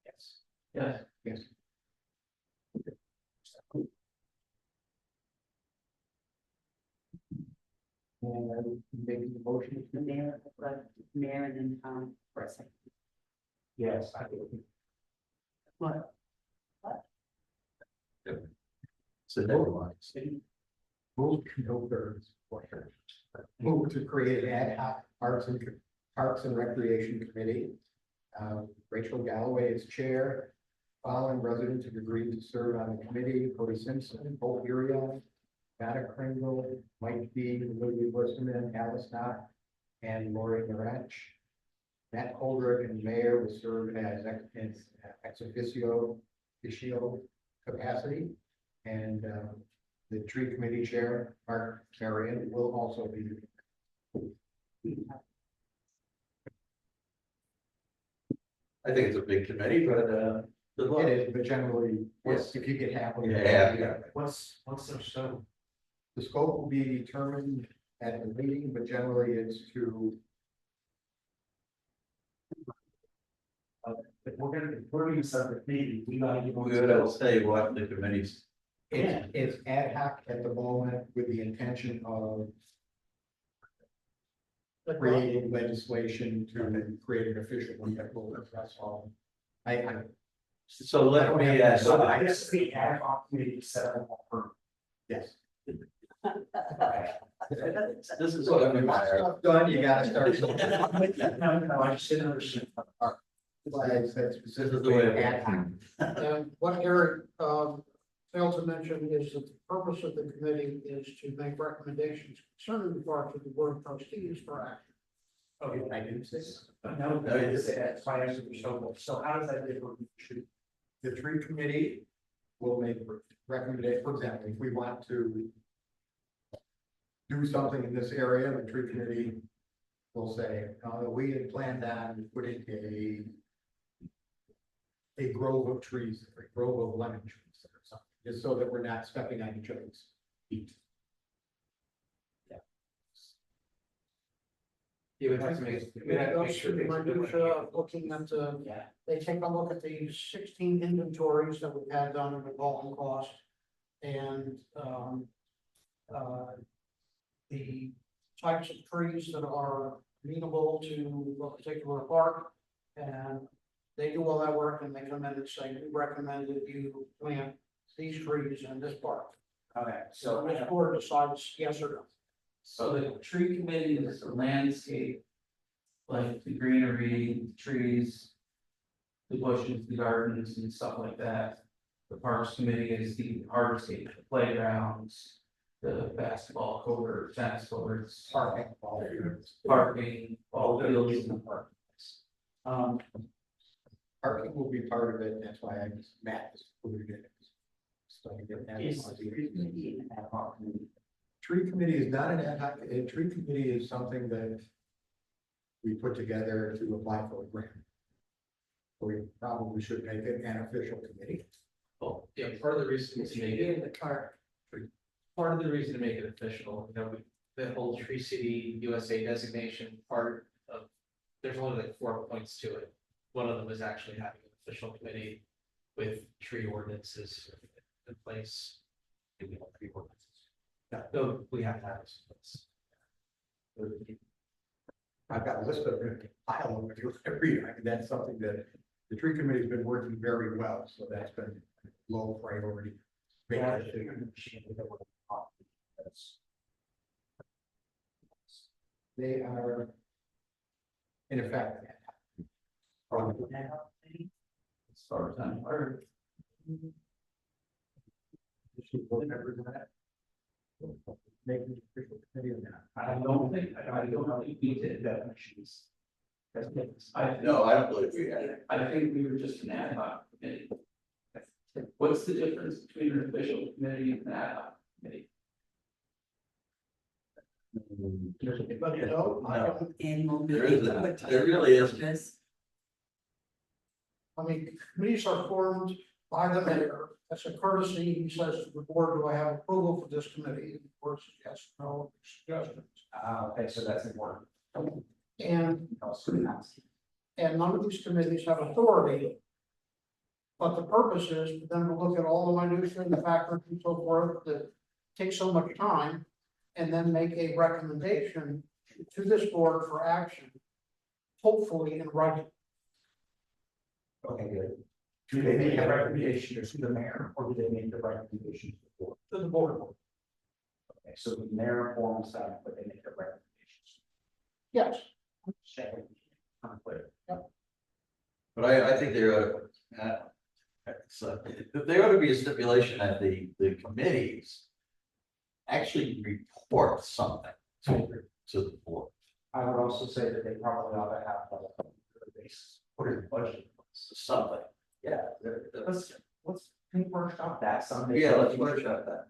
S2: Yes.
S9: Yeah.
S2: Yes. And I will make the motion
S3: The mayor, mayor and then Tom for a second.
S5: Yes, I do.
S3: What?
S13: So never mind.
S2: move move to create an ad hoc Parks and Recreation Committee. Rachel Galloway is chair. Following residents have agreed to serve on the committee: Cody Simpson, Paul Uriel, Donna Kringle, Mike B, Olivia Busman, Alice Knott, and Lori Marach. Matt Holdridge and mayor will serve as ex officio capacity. And the tree committee chair, Mark Marion, will also be.
S13: I think it's a big committee, but, good luck.
S2: It is, but generally,
S13: Yes.
S2: if you get halfway.
S13: Yeah.
S5: What's their show?
S2: The scope will be determined at the meeting, but generally it's to,
S5: If we're gonna set the meeting, we gotta give them.
S13: We're gonna say what the committee's.
S2: it's ad hoc at the moment with the intention of creating legislation to create an official one that will address all. I
S13: So let me ask.
S5: So I guess the ad hoc committee set up for.
S2: yes.
S13: This is what I'm.
S2: Stuff done, you gotta start.
S5: No, I just didn't understand.
S2: Why I said
S13: This is the
S2: specifically
S13: way.
S2: ad hoc.
S12: And what Eric, failed to mention is that the purpose of the committee is to make recommendations concerning the parks of the board of trustees for action.
S5: Okay,
S2: I didn't say that.
S5: no, it's financially show. So how does that differ?
S2: The tree committee will make recommendation, for example, if we want to do something in this area, the tree committee will say, we had planned on putting a grove of trees, a grove of lemon trees or something, just so that we're not stepping on each other's feet.
S9: You would have to make, you would have to make sure things are different.
S12: Looking at the,
S5: Yeah.
S12: they take a look at the 16 inventories that we've had done at Bolton cost. And, the types of trees that are amenable to a particular park. And they do all that work and they come in and say, we recommend that you plant these trees in this park.
S9: Okay,
S12: So
S9: so,
S12: this board decides yes or no.
S9: so the tree committee is the landscape. Like the greenery, the trees. The bushes, the gardens and stuff like that. The parks committee is the hardscape, the playgrounds. The basketball court, tennis courts,
S2: Parking, all fields.
S9: parking, all fields and parks.
S2: Parking will be part of it, that's why I just, Matt is included in it. So I get that.
S3: Is the tree committee an ad hoc committee?
S2: Tree committee is not an ad hoc, a tree committee is something that we put together to apply for a grant. We probably should make it an official committee.
S11: Well, yeah, part of the reason to make it, part of the reason to make it official, you know, the whole Tree City USA designation part of, there's only like 4 points to it. One of them is actually having an official committee with tree ordinances in place. And we have tree ordinances. Yeah, so we have to have this in place.
S2: I've got a list of them, pile them, if you read, I mean, that's something that the tree committee's been working very well, so that's been low priority. They are in effect.
S4: As far as I'm aware.
S2: Making an official committee of that.
S5: I don't know if we did definitions.
S13: No, I don't believe we had.
S9: I think we were just an ad hoc committee. What's the difference between an official committee and an ad hoc committee?
S12: But you know,
S3: Annual
S13: There
S3: meeting,
S13: isn't.
S3: what time,
S13: There really isn't.
S3: purpose.
S12: I mean, committees are formed by the mayor, as a courtesy, he says to the board, do I have approval for this committee? And the board says yes, no, suggestions.
S5: Okay, so that's important.
S12: And
S5: Also,
S12: none of these committees have authority. But the purpose is for them to look at all the minutiae and the factors and so forth that take so much time. And then make a recommendation to this board for action. Hopefully in writing.
S5: okay, good. Do they make a recommendation to the mayor, or do they make the recommendation to the board?
S12: To the board.
S5: Okay, so the mayor forms that, but they make the recommendations.
S12: Yes.
S5: Second, unclear.
S13: But I think there ought there ought to be a stipulation that the committees actually report something to the board.
S5: I would also say that they probably ought to have a basis, put in the budget.
S13: Something.
S5: Yeah, let's can we workshop that someday.
S13: Yeah, let's workshop that.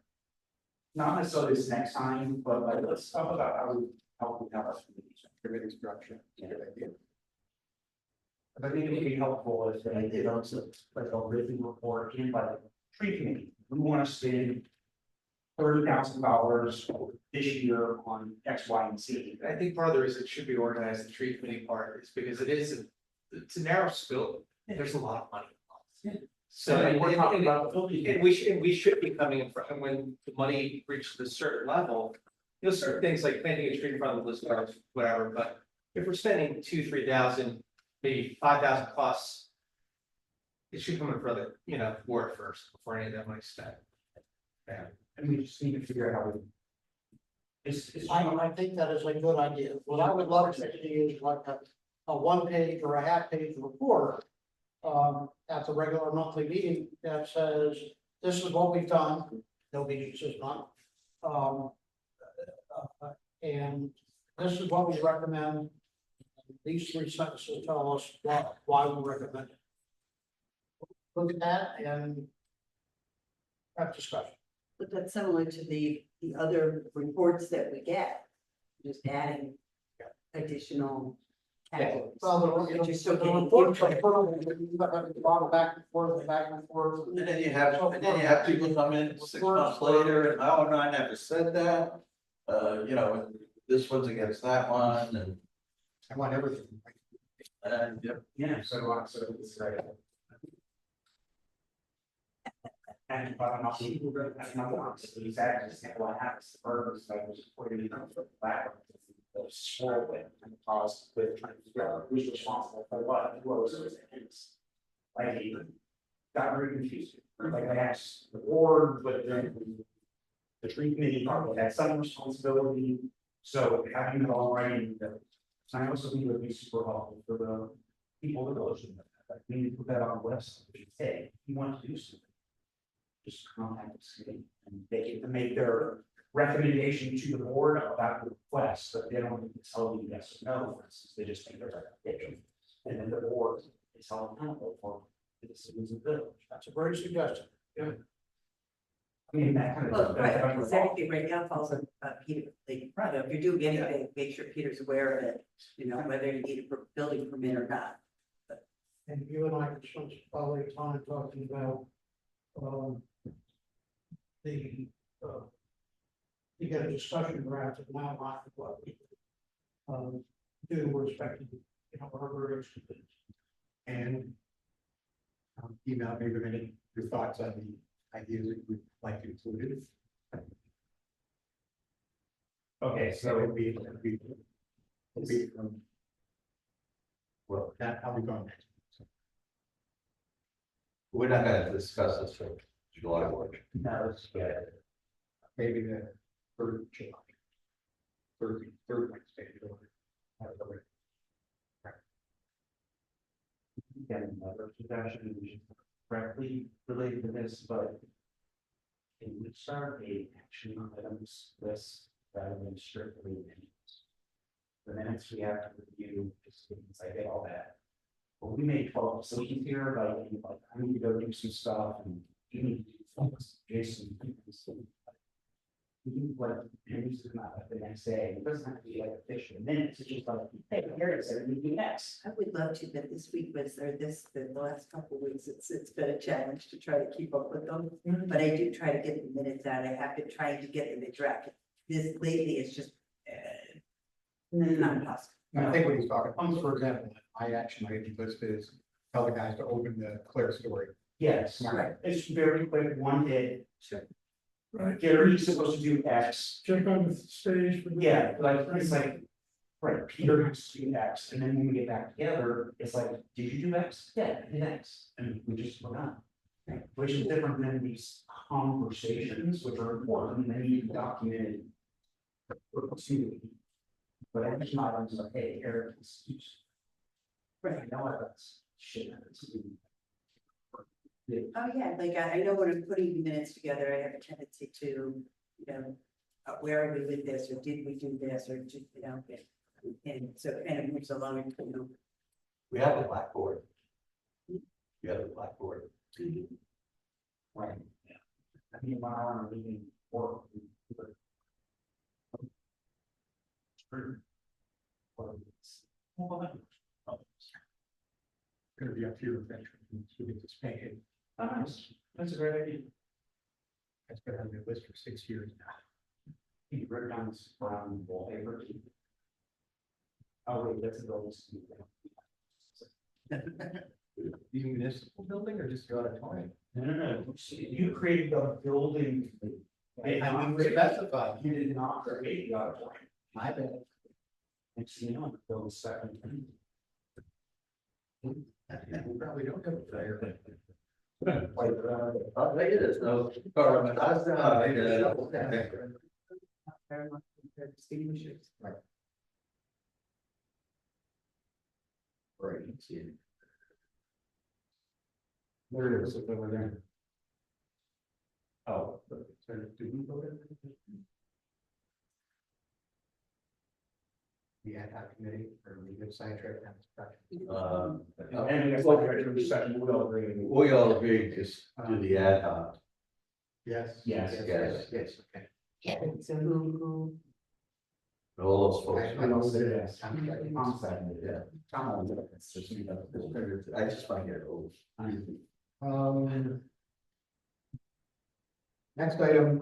S5: Not necessarily this next time, but like, let's talk about how we have our
S2: Committee structure. Good idea.
S5: I think it would be helpful if they did also like a written report in by the tree committee. We want to spend $30,000 this year on X, Y, and Z.
S11: I think part of the reason it should be organized, the tree committee part, is because it's a narrow scope, there's a lot of money involved. So,
S5: And we're talking about the building.
S11: and we should be coming in front, and when the money reaches a certain level, you know, certain things like planting a tree in front of the list cars, whatever, but if we're spending 2,000-3,000, maybe 5,000 plus, it should come in front of the, you know, board first, before any of that money's spent.
S5: Yeah, and we just need to figure out how we.
S12: I think that is a good idea. What I would love to see is like a 1 page or a half page report. At the regular monthly meeting that says, this is what we've done, no meetings this month. And this is what we recommend. These 3 sentences tell us why we recommend it. Look at that and have discussion.
S3: But that's similar to the other reports that we get, just adding additional categories.
S12: Well,
S3: But you're still
S12: the
S3: getting
S12: reports are
S3: input.
S12: put on a lot of back and forth.
S13: And then you have people come in 6 months later and, oh, no, I never said that. You know, this one's against that one and.
S2: I want everything.
S13: Yep.
S5: Yeah, so it's right. And but I'm not people that's not one, so these actors, what happens to birds, like was putting it on the back. The swirl it and caused with trying to figure out who's responsible for what, who owes those things. Like even got very confused, like I asked the board, but then the tree committee probably had some responsibility. So having it all writing, I also think it would be super helpful for the people that are listening. Like, we need to put that on the website, hey, if you want to do something. Just contact the city and they get to make their recommendation to the board about the request, but they don't need to tell you yes or no, for instance, they just make their recommendation. And then the board is held accountable for the decisions of the village.
S12: That's a great suggestion.
S5: Yeah. I mean, that kind
S3: Well,
S5: of.
S3: right, because everything right now falls on Peter, like, you know, if you're doing anything, make sure Peter's aware of it, you know, whether you need a building permit or not.
S12: And you and I could spend probably time talking about, the, you get a discussion drafted now, on what we, do with respect to, you know, our expertise.
S2: And email me with any your thoughts on the ideas that we'd like included.
S5: Okay,
S2: So
S5: so
S2: it'd be from. Well, that, how we going next?
S13: We're not gonna discuss this for July work.
S5: no, it's good.
S2: Maybe the third of July. Third Wednesday. of July. Have it over.
S5: Getting another suggestion, which is directly related to this, but. Can we start a action items list rather than strictly minutes? The minutes we have to review, just because I get all that. But we made 12 decisions here, like I need to go do some stuff and you need to do things, Jason. You like, and this is not like the next day, it doesn't have to be like official minutes, it's just like, hey, here it is, we do next.
S3: I would love to, but this week was, or the last couple of weeks, it's been a challenge to try to keep up with them. But I do try to get the minutes out, I have been trying to get them in draft. This lately is just, not possible.
S2: I think what he's talking about, for example, my action item list is tell the guys to open the clear story.
S5: Yes,
S3: Right.
S5: it's very quick, one hit.
S3: Sure.
S6: Right.
S5: Gary's supposed to do X,
S6: Check on the stage. for the-
S5: yeah, like, it's like. Right, Peter has to do X, and then when we get back together, it's like, did you do X? Yeah, I did X, and we just forgot. Which is different than these conversations, which are important, and they need to be documented. But I just not, I'm just like, hey, Eric, right, I know that's shit.
S3: Oh, yeah, like I know when I'm putting the minutes together, I have a tendency to, you know, where are we with this, or did we do this, or just, you know, and so it kind of moves along, you know.
S13: We have a blackboard. You have a blackboard.
S5: Right, yeah. I mean, when I want to leave work.
S2: Gonna be up to your adventure. So we get this painted.
S5: Oh, nice. That's a great idea.
S2: That's been on the list for 6 years now.
S5: You wrote down this brown wallpaper. Oh, wait, that's a gold.
S2: The municipal building or just the auditorium?
S5: No. You created the building.
S2: I didn't specify.
S5: You did not create the auditorium.
S2: My bad.
S5: It's, you know, build a second.
S2: We probably don't have a fire.
S13: I'll tell you this, no. Government,
S3: Very much compared to extinguishers.
S13: Right.
S5: There it is, over there. Oh.
S2: Do we vote on it? The ad hoc committee, or we get sidetracked on this project?
S5: And it's like, a discussion, we all agree.
S13: We all agree to do the ad hoc.
S2: Yes.
S5: Yes.
S2: Yes, okay.
S3: So who,
S13: All those folks.
S2: I know that it is.
S5: I'm second, yeah. Come on.
S13: I just find it old.
S2: Next item,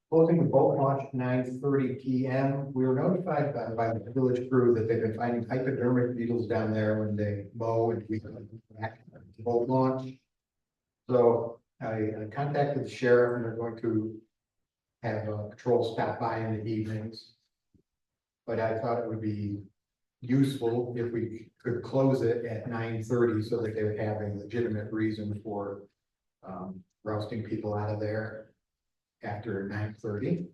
S2: closing the boat launch at 9:30 p.m. We were notified by the village crew that they've been finding hypodermic needles down there when they mow and we boat launch. So I contacted the sheriff and they're going to have a patrol stop by in the evenings. But I thought it would be useful if we could close it at 9:30 so that they would have a legitimate reason for rousting people out of there after 9:30.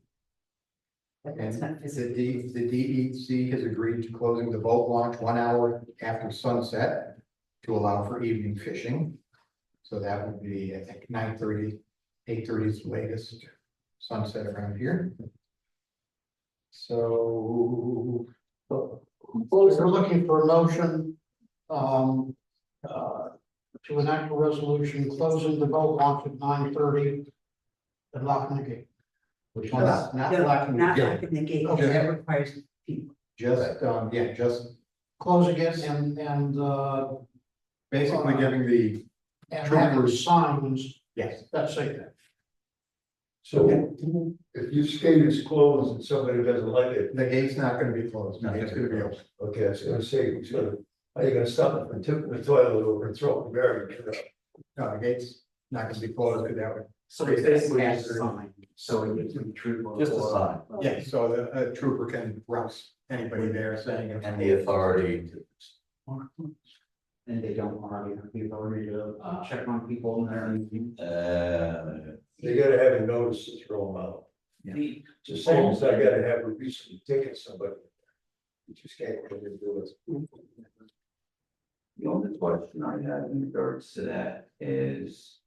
S2: And the DEC has agreed to closing the boat launch 1 hour after sunset to allow for evening fishing. So that would be, I think, 9:30, 8:30 is the latest sunset around here. So
S12: We're looking for a motion, to enact a resolution closing the boat launch at 9:30 and locking the gate.
S2: Which one? Not locking the
S3: Not
S2: gate,
S3: locking the gate,
S2: Okay.
S3: that requires people.
S2: just, just
S12: Closing it and,
S2: basically giving the,
S12: and having signs
S2: yes,
S12: that say that.
S14: So if your skate is closed and somebody doesn't like it,
S2: the gate's not gonna be closed, the gate's gonna be open.
S14: okay, I was gonna say, it's gonna, how you gonna stop it from tipping the toilet over and throwing the garbage?
S2: No, the gate's not gonna be closed, because that would.
S5: So it's basically just a sign, so it gives them truth.
S13: Just a sign,
S2: Yeah, so the trooper can rouse anybody there saying. it's-
S13: and the authority to.
S5: And they don't already have the authority to check on people in there.
S14: They gotta have a notice to throw them out.
S5: The-
S14: Just same as I gotta have a reason to ticket somebody. You just can't come and do it.
S9: The only question I have in regards to that is.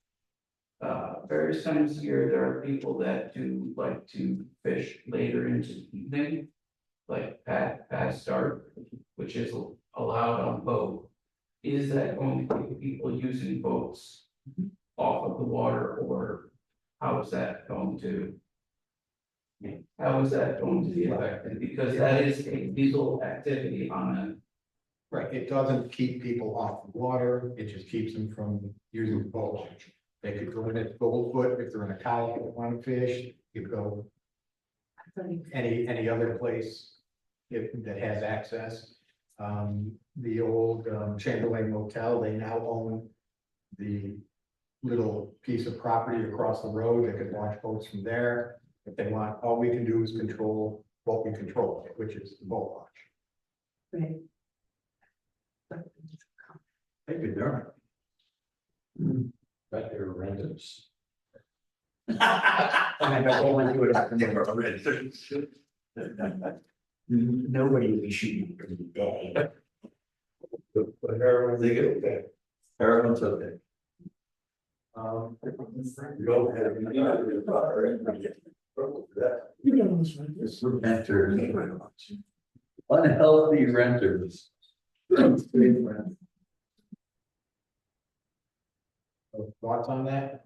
S9: Various times a year, there are people that do like to fish later into the evening. Like past dark, which is allowed on boat. Is that going to keep people using boats off of the water, or how is that going to? How is that going to be affected? Because that is a legal activity on
S2: Right, it doesn't keep people off the water, it just keeps them from using the boat. They could go in at Goldfoot if they're in a colic and want to fish, you could go any other place if, that has access. The old Chamberlain Motel, they now own the little piece of property across the road, they could launch boats from there. If they want, all we can do is control what we control, which is the boat launch.
S3: Right.
S13: Thank you, Darren.
S14: But they're renters.
S5: And I bet they went through it after they were nobody would be shooting for the day.
S14: But heroin, they get okay.
S13: Everyone's okay.
S14: You don't have any other problem with that.
S6: You know this, right?
S13: It's renters. Unhealthy renters.
S2: Thoughts on that?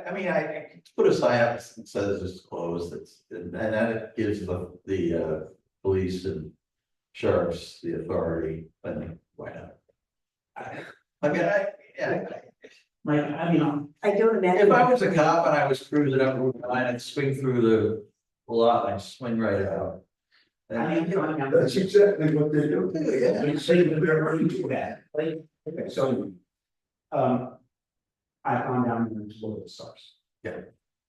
S13: I mean, I could put a sign up that says it's closed, and then it gives the police and sheriffs the authority, I think, why not? I mean,
S5: Like, I mean,
S3: I don't imagine.
S13: if I was a cop and I was cruising up Route 9, I'd swing through the lot, and I'd swing right out.
S5: I mean,
S14: That's exactly what they do.
S13: Yeah.
S5: they say that they're already do that, like, okay, so. I've gone down there to look at the stars.
S13: Yeah.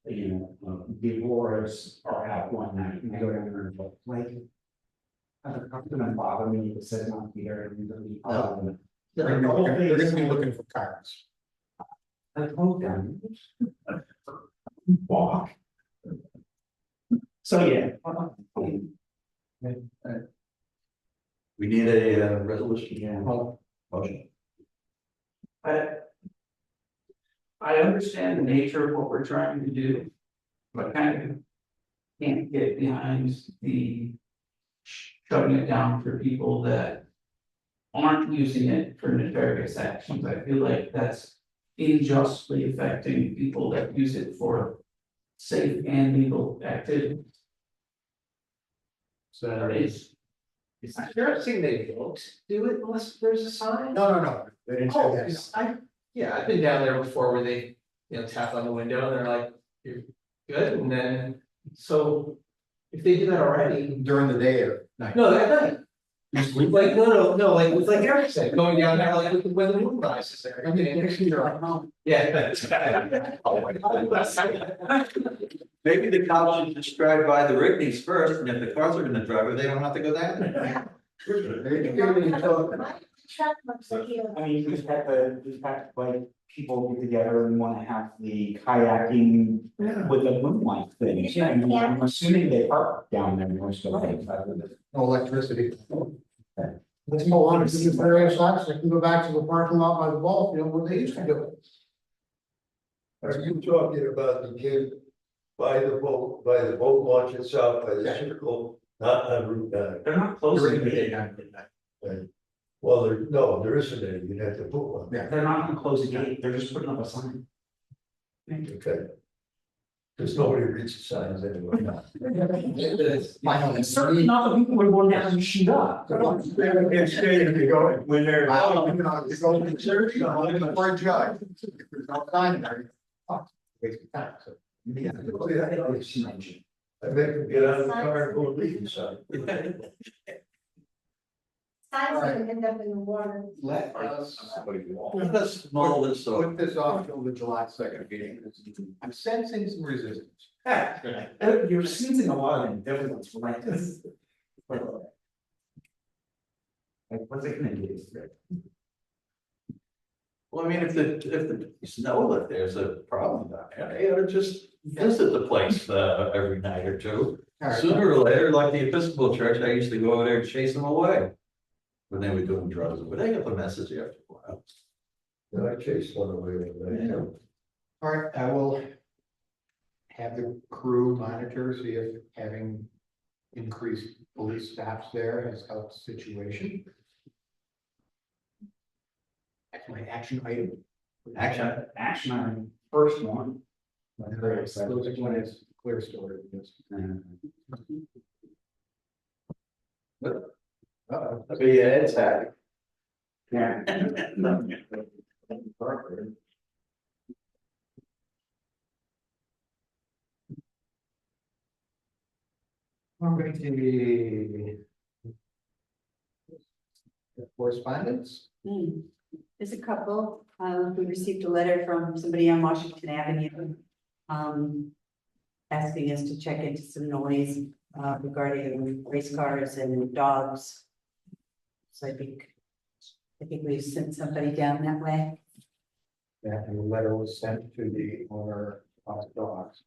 S5: You know, the auroras are out one night, and I go down there and look, like. I don't know, gonna bother me, it says not here, and really.
S2: They're
S5: Like, the
S2: gonna
S5: whole
S2: be
S5: thing
S2: looking, they're
S5: is.
S2: gonna be looking for cars.
S5: I hope them. Walk. So, yeah.
S13: We need a resolution.
S5: Yeah.
S13: Motion.
S9: I understand the nature of what we're trying to do. But kind of can't get behind the shutting it down for people that aren't using it for nefarious actions. I feel like that's unjustly affecting people that use it for safe and legal activity.
S2: So,
S9: It's
S11: You're not saying they don't do it unless there's a sign?
S2: no, they didn't say
S11: Oh,
S2: that.
S11: 'cause I've been down there before where they, tap on the window and they're like, you're good, and then, so. If they do that already,
S2: During the day or night.
S11: no, that night. Like, no, like, it's like Eric said, going down there, like, when the moon rises there. Yeah.
S13: Maybe the cops should just drive by the Rickneys first, and if the cars are in the driveway, they don't have to go down there.
S8: Truck looks like you.
S5: I mean, we've had like people get together and wanna have the kayaking with the moonlight things. Yeah, I mean, I'm assuming they park down there most of the day.
S2: No electricity.
S12: Let's go on to the various sites, they can go back to the parking lot by the ball field where they used to do it.
S14: Are you talking about the kid by the boat launch itself, by the circle, not on Route 9?
S5: They're not closing
S2: During the
S5: the
S2: day,
S5: gate.
S2: not midnight.
S14: Well, there isn't any, you'd have to put one.
S2: Yeah.
S5: They're not gonna close the gate, they're just putting up a sign.
S14: Okay, Because nobody reads the signs anyway.
S6: Certainly not the people who want to have them shoot up.
S2: It's stated if you go, when they're, you know, you go to the church, you know, looking for a judge. If there's no sign there, oh, waste of time, so.
S14: I make them get out of the car and go read the sign.
S8: Signs gonna end up in the water.
S2: Let us.
S13: Let us mull this over.
S2: Put this off till the July 2nd meeting. I'm sensing some resistance.
S5: You're sensing a lot of difference, right? Like, what's it gonna do?
S13: Well, I mean, if the snow, if there's a problem down there, they ought to just visit the place every night or two. Sooner or later, like the Episcopal Church, I used to go over there and chase them away. When they were doing drugs, but they got the message after a while.
S14: And I chased one away with that.
S2: All right, I will have the crew monitor, see if having increased police staffs there has helped the situation. That's my action item.
S5: Action item, first one.
S2: Exclusive one is clear story. Yes.
S13: That'd be Ed's happy.
S5: Yeah.
S2: I'm going to correspondence.
S3: There's a couple, we received a letter from somebody on Washington Avenue. Asking us to check into some noise, regarding race cars and dogs. So I think we've sent somebody down that way.
S2: Yeah, and the letter was sent to the owner of the dogs.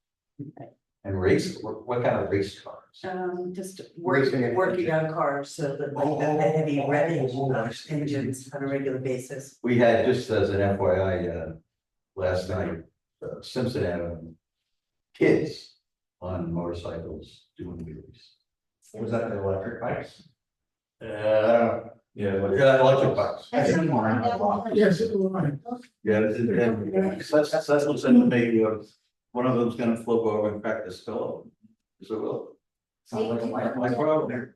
S13: And race, what kind of race cars?
S3: Just
S2: Racing and
S3: working on cars, so that like the heavy revving engines on a regular basis.
S13: We had, just as an FYI, last night, Simpson Avenue, kids on motorcycles doing wheelies.
S5: Was that the electric bikes?
S13: Yeah, electric bikes.
S5: I seen one.
S6: Yes, it will.
S13: Yeah, that's what's in the maybe, one of them's gonna flip over and crack the skull. So will.
S5: Sounds like a lifeline problem there.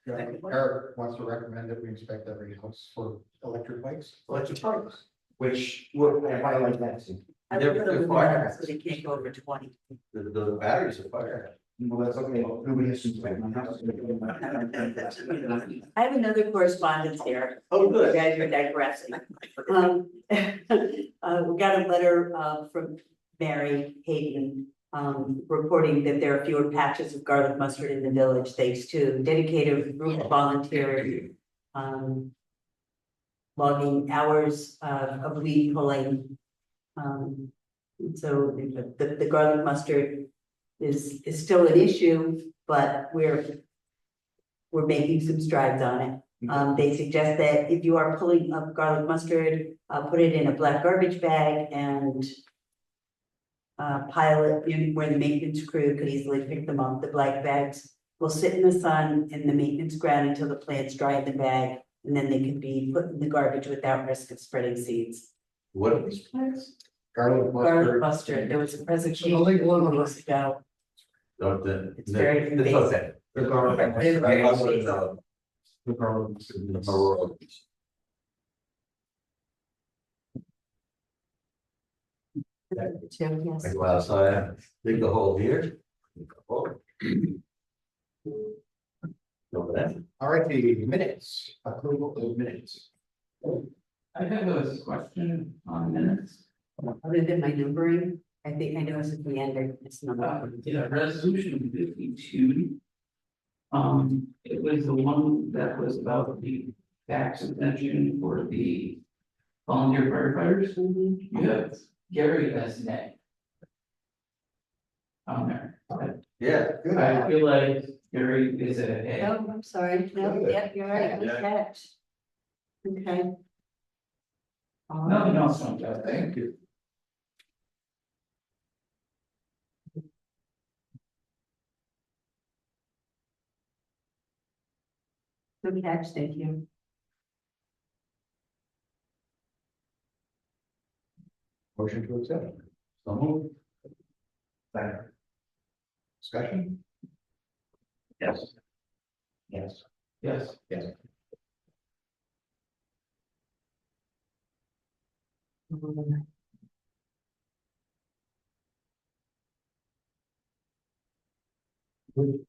S2: Eric wants to recommend that we inspect every house for electric bikes.
S5: Electric bikes, which would, if I like that too.
S3: I
S13: They're-
S3: would put
S13: they're
S3: them
S13: fire
S3: there, so they can't go over 20.
S13: The batteries are fire.
S5: Well, that's okay, nobody has to inspect my house.
S3: I have another correspondence here.
S13: Oh,
S3: You
S13: good.
S3: guys are digressing. We got a letter, from Mary Hayden, reporting that there are fewer patches of garlic mustard in the village, thanks to dedicated group of volunteers. Logging hours, of weed pulling. So the garlic mustard is still an issue, but we're making some strides on it. They suggest that if you are pulling up garlic mustard, put it in a black garbage bag and pile it in where the maintenance crew could easily pick them up. The black bags will sit in the sun in the maintenance ground until the plants dry in the bag, and then they can be put in the garbage without risk of spreading seeds.
S13: What are these plants?
S2: Garlic
S3: Garlic
S2: mustard.
S3: mustard, there was a presentation
S12: I'll leave one of them.
S3: weeks ago.
S13: It's
S3: very
S13: It's
S3: invasive.
S13: okay.
S5: The garlic.
S13: I would know.
S5: The garlic.
S3: Jim, yes.
S13: Like last night, dig the hole here. Over there.
S2: All right, the minutes, approval of minutes.
S9: I have a question on minutes.
S3: Other than my numbering, I think I know it's at the end, it's not.
S9: Yeah, resolution 52. It was the one that was about the tax exemption for the volunteer firefighters. You have Gary as name on there.
S13: Yeah.
S9: I feel like Gary is a A.
S3: Oh, I'm sorry, no, yeah, you're right, good catch. Okay.
S9: Nothing else on that, thank you.
S3: Good catch, thank you.
S2: Motion to accept.
S13: So moved.
S2: Discussion?
S5: Yes. Yes.
S4: Yes.
S2: Yes.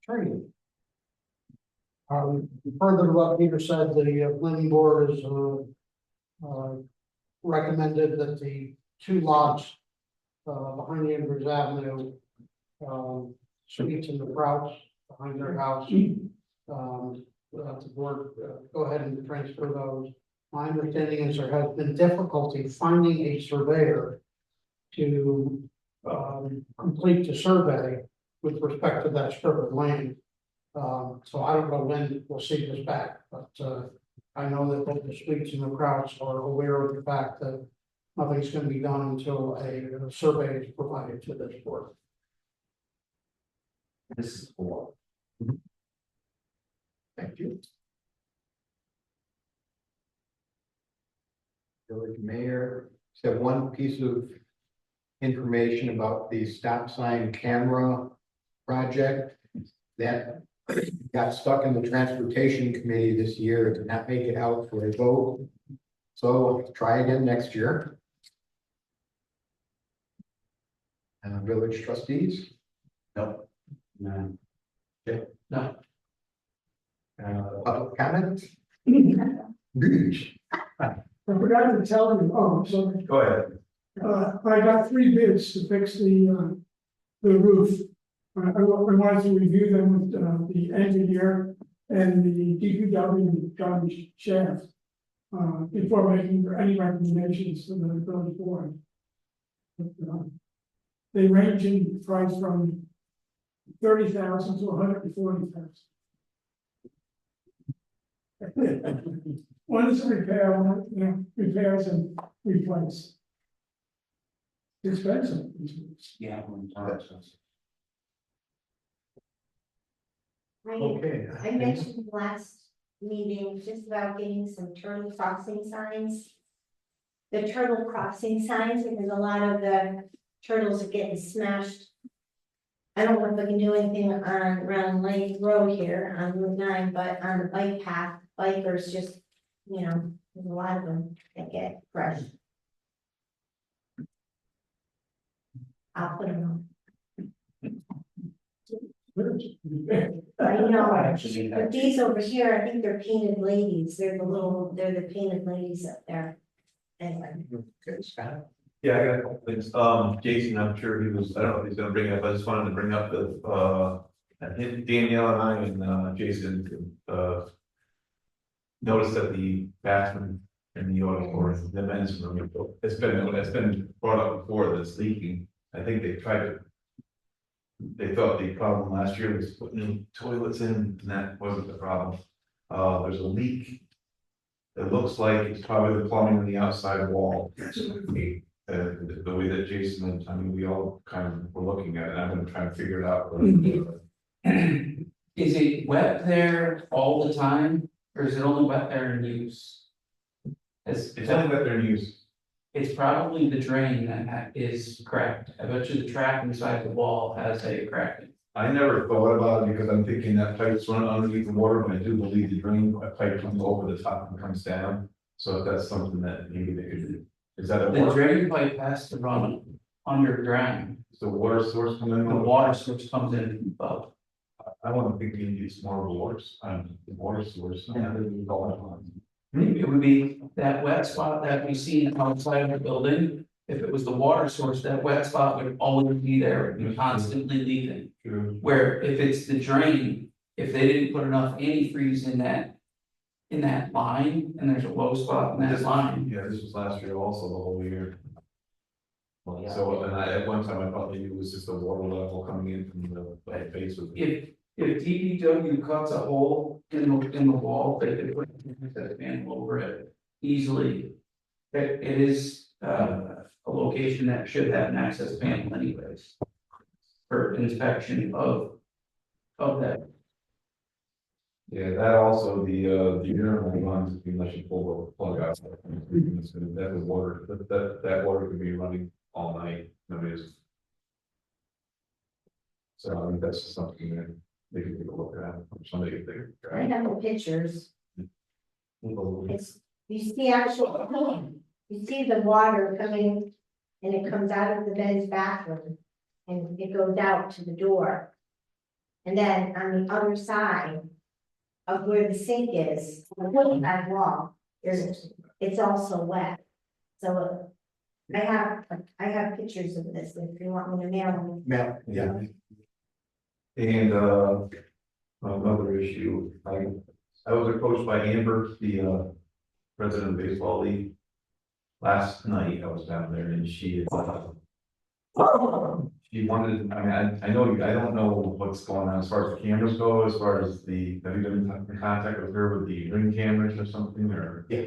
S12: Training. Further to what Peter said, the planning board is, recommended that the two lots, behind Andrews Avenue, Sweets and the Krauts behind their house, the board, go ahead and transfer those. My understanding is there has been difficulty finding a surveyor to, complete the survey with respect to that strip of land. So I don't know when we'll see this back, but, I know that both the Sweets and the Krauts are aware of the fact that nothing's gonna be done until a survey is provided to this board.
S5: This is for.
S2: Thank you. Village Mayor, so one piece of information about the stop sign camera project that got stuck in the transportation committee this year, did not make it out for a vote. So try again next year. Village trustees?
S13: Nope. No.
S2: No. Public comment? Good.
S6: I forgot to tell you, oh, sorry.
S4: Go ahead.
S6: I got 3 bids to fix the roof. I wanted to review them with, the engineer and the DPW John Shaft. Before making any recommendations to the village board. They range in price from 30,000 to 140,000. One is repair, one, repairs and replace. It's expensive.
S5: Yeah.
S2: Okay.
S8: I mentioned last meeting just about getting some turtle crossing signs. The turtle crossing signs, because a lot of the turtles are getting smashed. I don't know if we can do anything on Round Lake Road here on Route 9, but on the bike path, bikers just, there's a lot of them that get crushed. I'll put them on. I know, but these over here, I think they're painted ladies, they're the painted ladies up there. Anyway.
S2: Okay, Scott.
S4: Yeah, I got a couple things. Jason, I'm sure he was, I don't know if he's gonna bring it up, I just wanted to bring up the, Danielle and I and, Jason, noticed that the bathroom in the auditorium, the men's room, it's been brought up before that it's leaking. I think they thought the problem last year was putting new toilets in, and that wasn't the problem. There's a leak. It looks like it's probably the plumbing on the outside wall. The way that Jason and, I mean, we all kind of were looking at it, I'm gonna try and figure it out.
S9: Is it wet there all the time, or is it only wet there in use?
S4: It's only that they're used.
S9: It's probably the drain that is cracked. I bet you the track inside the wall has a crack.
S4: I never thought about it because I'm thinking that pipe's run underneath the water, but I do believe the drain pipe comes over the top and comes down. So if that's something that maybe they could do, is that a
S9: The
S4: water,
S9: drain pipe has to run underground.
S4: is the water source coming
S9: The
S4: in?
S9: water source comes in above.
S4: I want to think maybe it's more of a the water source.
S9: It would be that wet spot that we see outside of the building. If it was the water source, that wet spot would always be there and constantly leaking.
S4: True.
S9: Where if it's the drain, if they didn't put enough antifreeze in that line, and there's a low spot in that
S4: This-
S9: line.
S4: Yeah, this was last year also, the whole year.
S5: Well, yeah.
S4: So, and at one time I thought maybe it was just the water level coming in from the base of it.
S9: If DPW cuts a hole in the wall, they could put that panel over it easily. It is a location that should have an access panel anyways. For inspection of that.
S4: Yeah, that also, the urinal runs, unless you pull the plug out. That was water, that water could be running all night, nobody's. So I think that's just something that they can take a look at, or somebody if they.
S8: I have the pictures. It's, you see actual, you see the water coming and it comes out of the men's bathroom and it goes out to the door. And then on the other side of where the sink is, on the back wall, it's also wet. So I have pictures of this if you want me to mail them.
S2: Mail, yeah.
S4: And another issue, I was approached by Amber, the president of the baseball league. Last night I was down there and she wanted, I mean, I know, I don't know what's going on as far as the cameras go, as far as have you been in contact with her with the ring cameras or something, or?
S2: Yeah.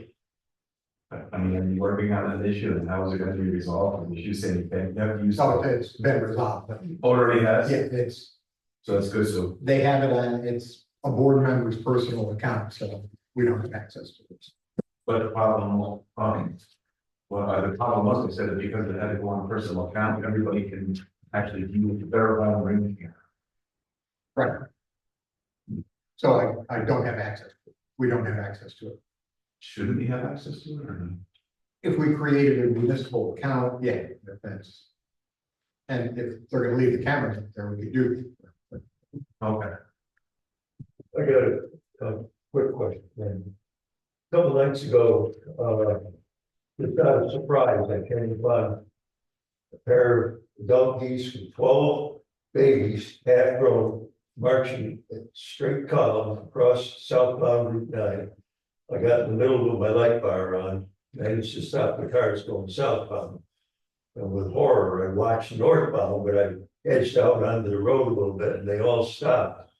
S4: I mean, are you working on that issue and how is it gonna be resolved? Did you say you have used?
S2: So it's been resolved.
S4: Already has?
S2: Yeah, it's,
S4: So that's good, so,
S2: they have it on, it's a board member's personal account, so we don't have access to it.
S4: but the problem, the problem was, they said that because it had to go on a personal account, everybody can actually view it, verify the ring camera.
S2: Right. So I don't have access. We don't have access to it.
S4: Shouldn't we have access to it or not?
S2: If we created a municipal account, yeah, that's. And if they're gonna leave the cameras up there, we could do.
S4: Okay.
S14: I got a quick question. A couple nights ago, just out of surprise, I came upon a pair of adult geese with 12 babies, half grown, marching in straight column across southbound Route 9. I got in the middle with my light bar on, managed to stop the cars going southbound. And with horror, I watched northbound, but I edged out onto the road a little bit and they all stopped.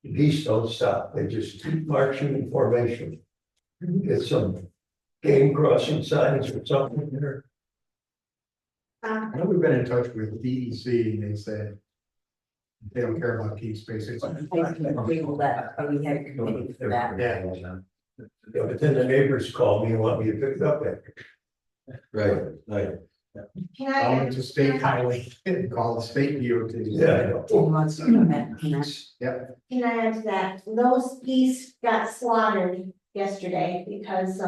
S14: The geese don't stop, they just keep marching in formation. Get some game crossing signs or something there.
S2: I know we've been in touch with DEC and they said. They don't care about geese, basically.
S3: We had a committee for that.
S14: Yeah, but then the neighbors call me and want me to pick it up after.
S13: Right, right.
S8: Can
S2: I
S8: I?
S2: went to state highway and call the state DOT.
S14: Yeah, I know.
S2: Yeah,
S8: Can I add to that? Those geese got slaughtered yesterday because,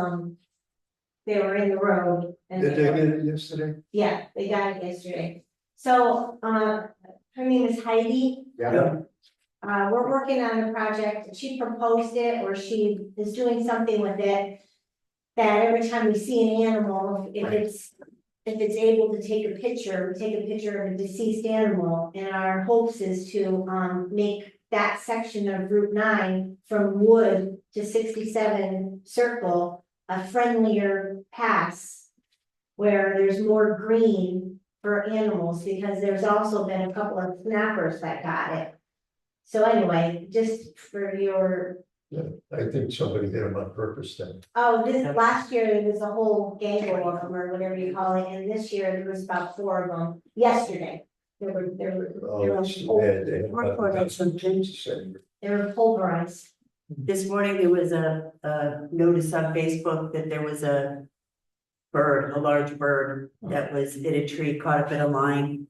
S8: they were in the road. And
S2: did they get it yesterday?
S8: yeah, they got it yesterday. So, her name is Heidi.
S2: Yeah.
S8: We're working on a project. She proposed it or she is doing something with it. That every time we see an animal, if it's able to take a picture, we take a picture of a deceased animal. And our hopes is to, make that section of Route 9 from Wood to 67 Circle a friendlier pass. Where there's more green for animals, because there's also been a couple of snappers that got it. So anyway, just for your,
S14: I think somebody did them on purpose then.
S8: last year there was a whole gang of them or whatever you call it, and this year there was about 4 of them yesterday. There were
S14: Oh, it's too bad. They have nothing to say.
S8: they were pulverized.
S3: This morning, there was a notice on Facebook that there was a large bird that was in a tree caught up in a line.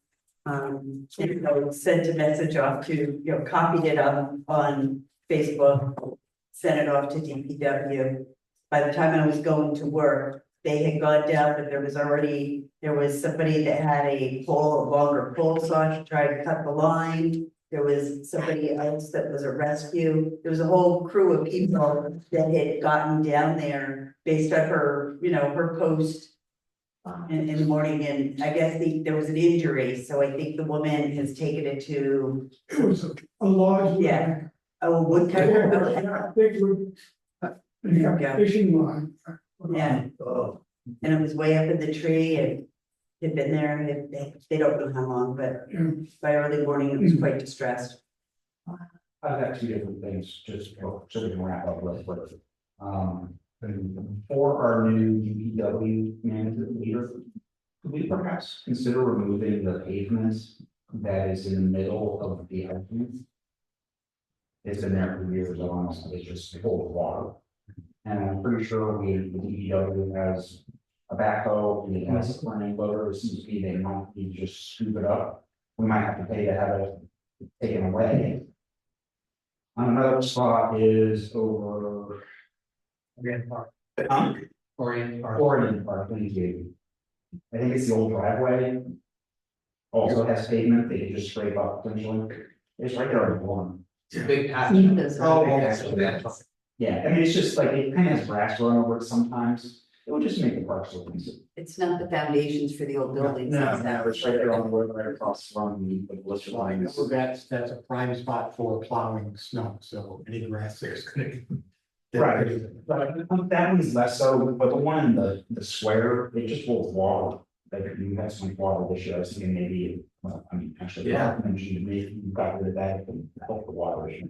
S3: Sent a message off to, copied it on Facebook, sent it off to DPW. By the time I was going to work, they had gone down, but there was somebody that had a longer pole saw to try to cut the line. There was somebody else that was a rescue. There was a whole crew of people that had gotten down there based on her, her post in the morning. And I guess there was an injury. So I think the woman has taken it to,
S6: It was a large.
S3: Yeah. a woodcutter.
S6: Yeah, big wood.
S3: Yeah.
S6: Fishing line.
S3: Yeah,
S14: Oh,
S3: and it was way up in the tree and had been there, and they don't know how long, but
S6: Yeah.
S3: by early morning, it was quite distressed.
S5: I've got two different things, just so we can wrap up real quick. For our new DPW manager leader, could we perhaps consider removing the pavements that is in the middle of the entrance? It's been there for years, honestly, it's just full of water. And I'm pretty sure the DPW has a backhoe, it has a running loader, it seems to be they might need to just scoop it up. We might have to pay to have it taken away. Another spot is over.
S11: Orient Park.
S5: Orient Park, thank you. I think it's the old driveway. Also has pavement, they can just scrape up potentially. It's right there on the lawn.
S11: It's a big patch.
S5: Yeah, I mean, it's just like, it kind of has grass growing over it sometimes. It would just make the park so nice.
S3: It's not the foundations for the old buildings. it's that-
S5: It's right there on the road, right across from the blister lines.
S2: So that's a prime spot for plowing snow, so any grass there's gonna.
S5: Right, but that one's less so, but the one in the square, it just will water. Like you have some water this year, I was thinking maybe, well, I mean, actually,
S11: Yeah.
S5: mentioned to me, you got rid of that, it can help the water issue.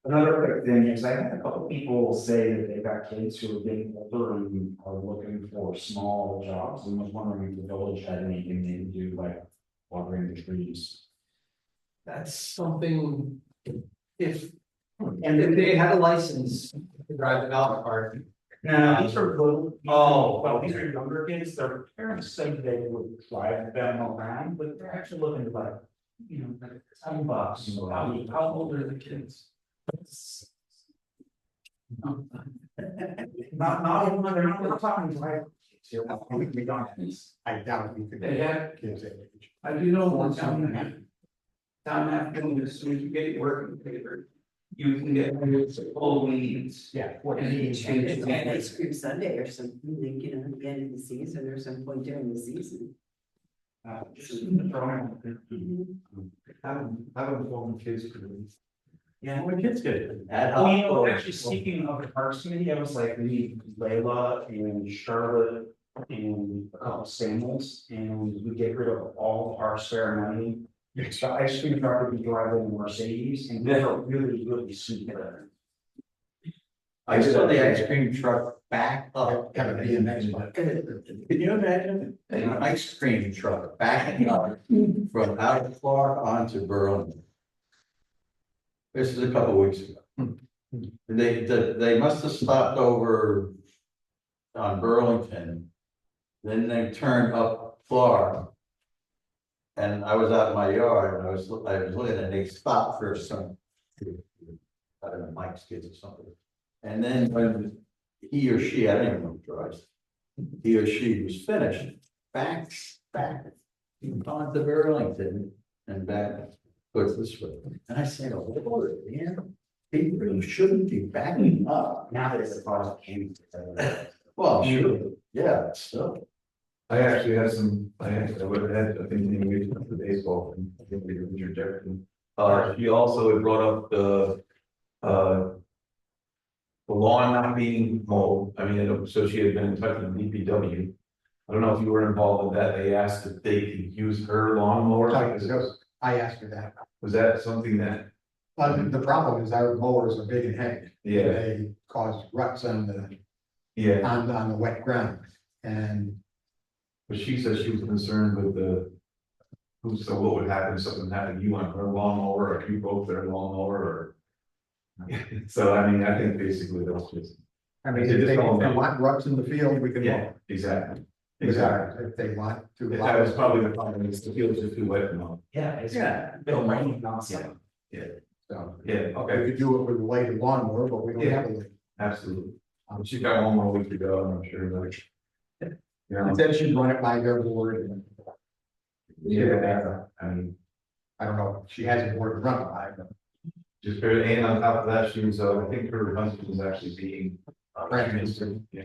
S5: Another quick thing is I had a couple people say that they've got kids who are getting older and are looking for small jobs, and was wondering if the village had anything they could do, like watering the trees.
S11: That's something, if they had a license to drive the golf cart.
S5: No, these are little.
S11: Oh.
S5: Well, these are younger kids, their parents said they would drive them around, but they're actually looking to like, like $10.
S11: How old are the kids?
S5: They're not talking drive. We don't have these.
S2: I doubt we could.
S9: They have-
S2: Kids that age.
S9: I do know one down that building, as soon as you get your working paper, you can get full weeds.
S2: Yeah.
S9: And you change it.
S3: And ice cream Sunday or something, like, at the end of the season or some point during the season.
S5: Just throwing.
S4: Having former kids for the.
S5: Yeah, what kids good. Actually, speaking of the Parks Committee, I was like, we need Layla and Charlotte and a couple Samuels, and we get rid of all our spare money. So ice cream truck would be driving a Mercedes, and they're really, really sweet.
S13: I saw the ice cream truck back up.
S2: Have a BMX bike.
S13: Can you imagine an ice cream truck backing up from out of Clark onto Berlin? This is a couple weeks ago. They must have stopped over on Burlington. Then they turned up Clark. And I was out in my yard and I was looking and they stopped for some, I don't know, Mike's kids or something. And then when he or she, I don't even know who drives, he or she was finished, back on to Burlington and back, goes this way. And I said, oh, Lord, man, people really shouldn't be backing up.
S5: Now that it's across the county.
S13: Well, sure, yeah, still.
S4: I actually had I would have had a continuation of the baseball, and I think we were interjecting. She also had brought up the lawn not being mowed. I mean, so she had been in touch with DPW. I don't know if you were involved in that. They asked if they could use her lawnmower.
S2: I asked her that.
S4: Was that something that?
S2: The problem is our mowers are big and heavy.
S4: Yeah.
S2: They cause ruts on the,
S4: Yeah,
S2: on the wet ground. And
S4: but she said she was concerned with so what would happen if something happened to you on her lawnmower, or if you broke their lawnmower, or. So, I mean, I think basically that's just.
S2: I mean, if they want ruts in the field, we can.
S4: Yeah, exactly.
S2: Exactly. If they want to.
S4: That was probably the problem, is the fields are too wet now.
S5: Yeah, it's.
S2: Yeah.
S5: Bill Rainey, nonsense.
S2: So,
S4: Yeah, okay,
S2: we could do it with a lighted lawnmower, but we don't have a light.
S4: absolutely. She's got one more week to go, I'm sure, like.
S2: And then she'd run it by their board and.
S4: Yeah, I mean,
S2: I don't know, she has a board to run it by, but.
S4: just very, and on top of that, she was, I think her husband was actually being.
S2: Transferred.
S4: Yeah.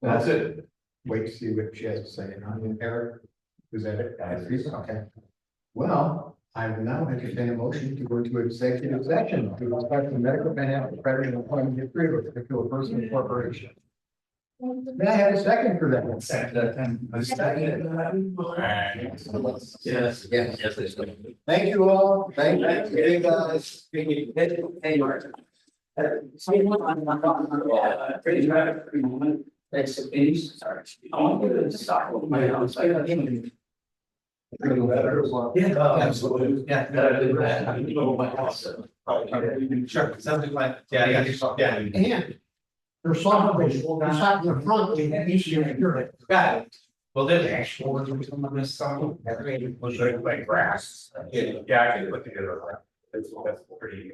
S4: That's it.
S2: Wait to see what she has to say. Eric, was that it? Okay. Well, I will now entertain a motion to go into executive session to discuss the medical, financial, credit, and employment history of a particular person or corporation. May I have a second for that?
S11: Yes.
S2: Yes. Thank you all. Thank you, guys.
S11: Thanks, please. I want you to stop with my house. I got him. Yeah, absolutely. Yeah, that I did that. I didn't know my house. Sure, sounds like, yeah.
S12: And there's some, there's something in the front, we have easier to hear it.
S11: Got it.
S1: Well, there's actual ones we come on this song, was like grass. Yeah, I can put together a graph. That's pretty.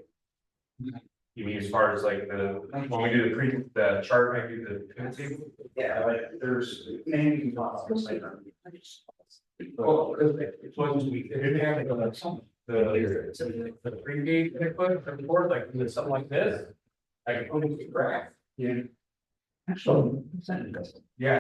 S1: You mean as far as like when we do the chart, I do the pivot table? Yeah, like there's many. Well, it was, we didn't have like some, the pre-gate that I put for the board, like something like this. I can put it in the graph. Yeah.
S6: So,
S1: Yeah.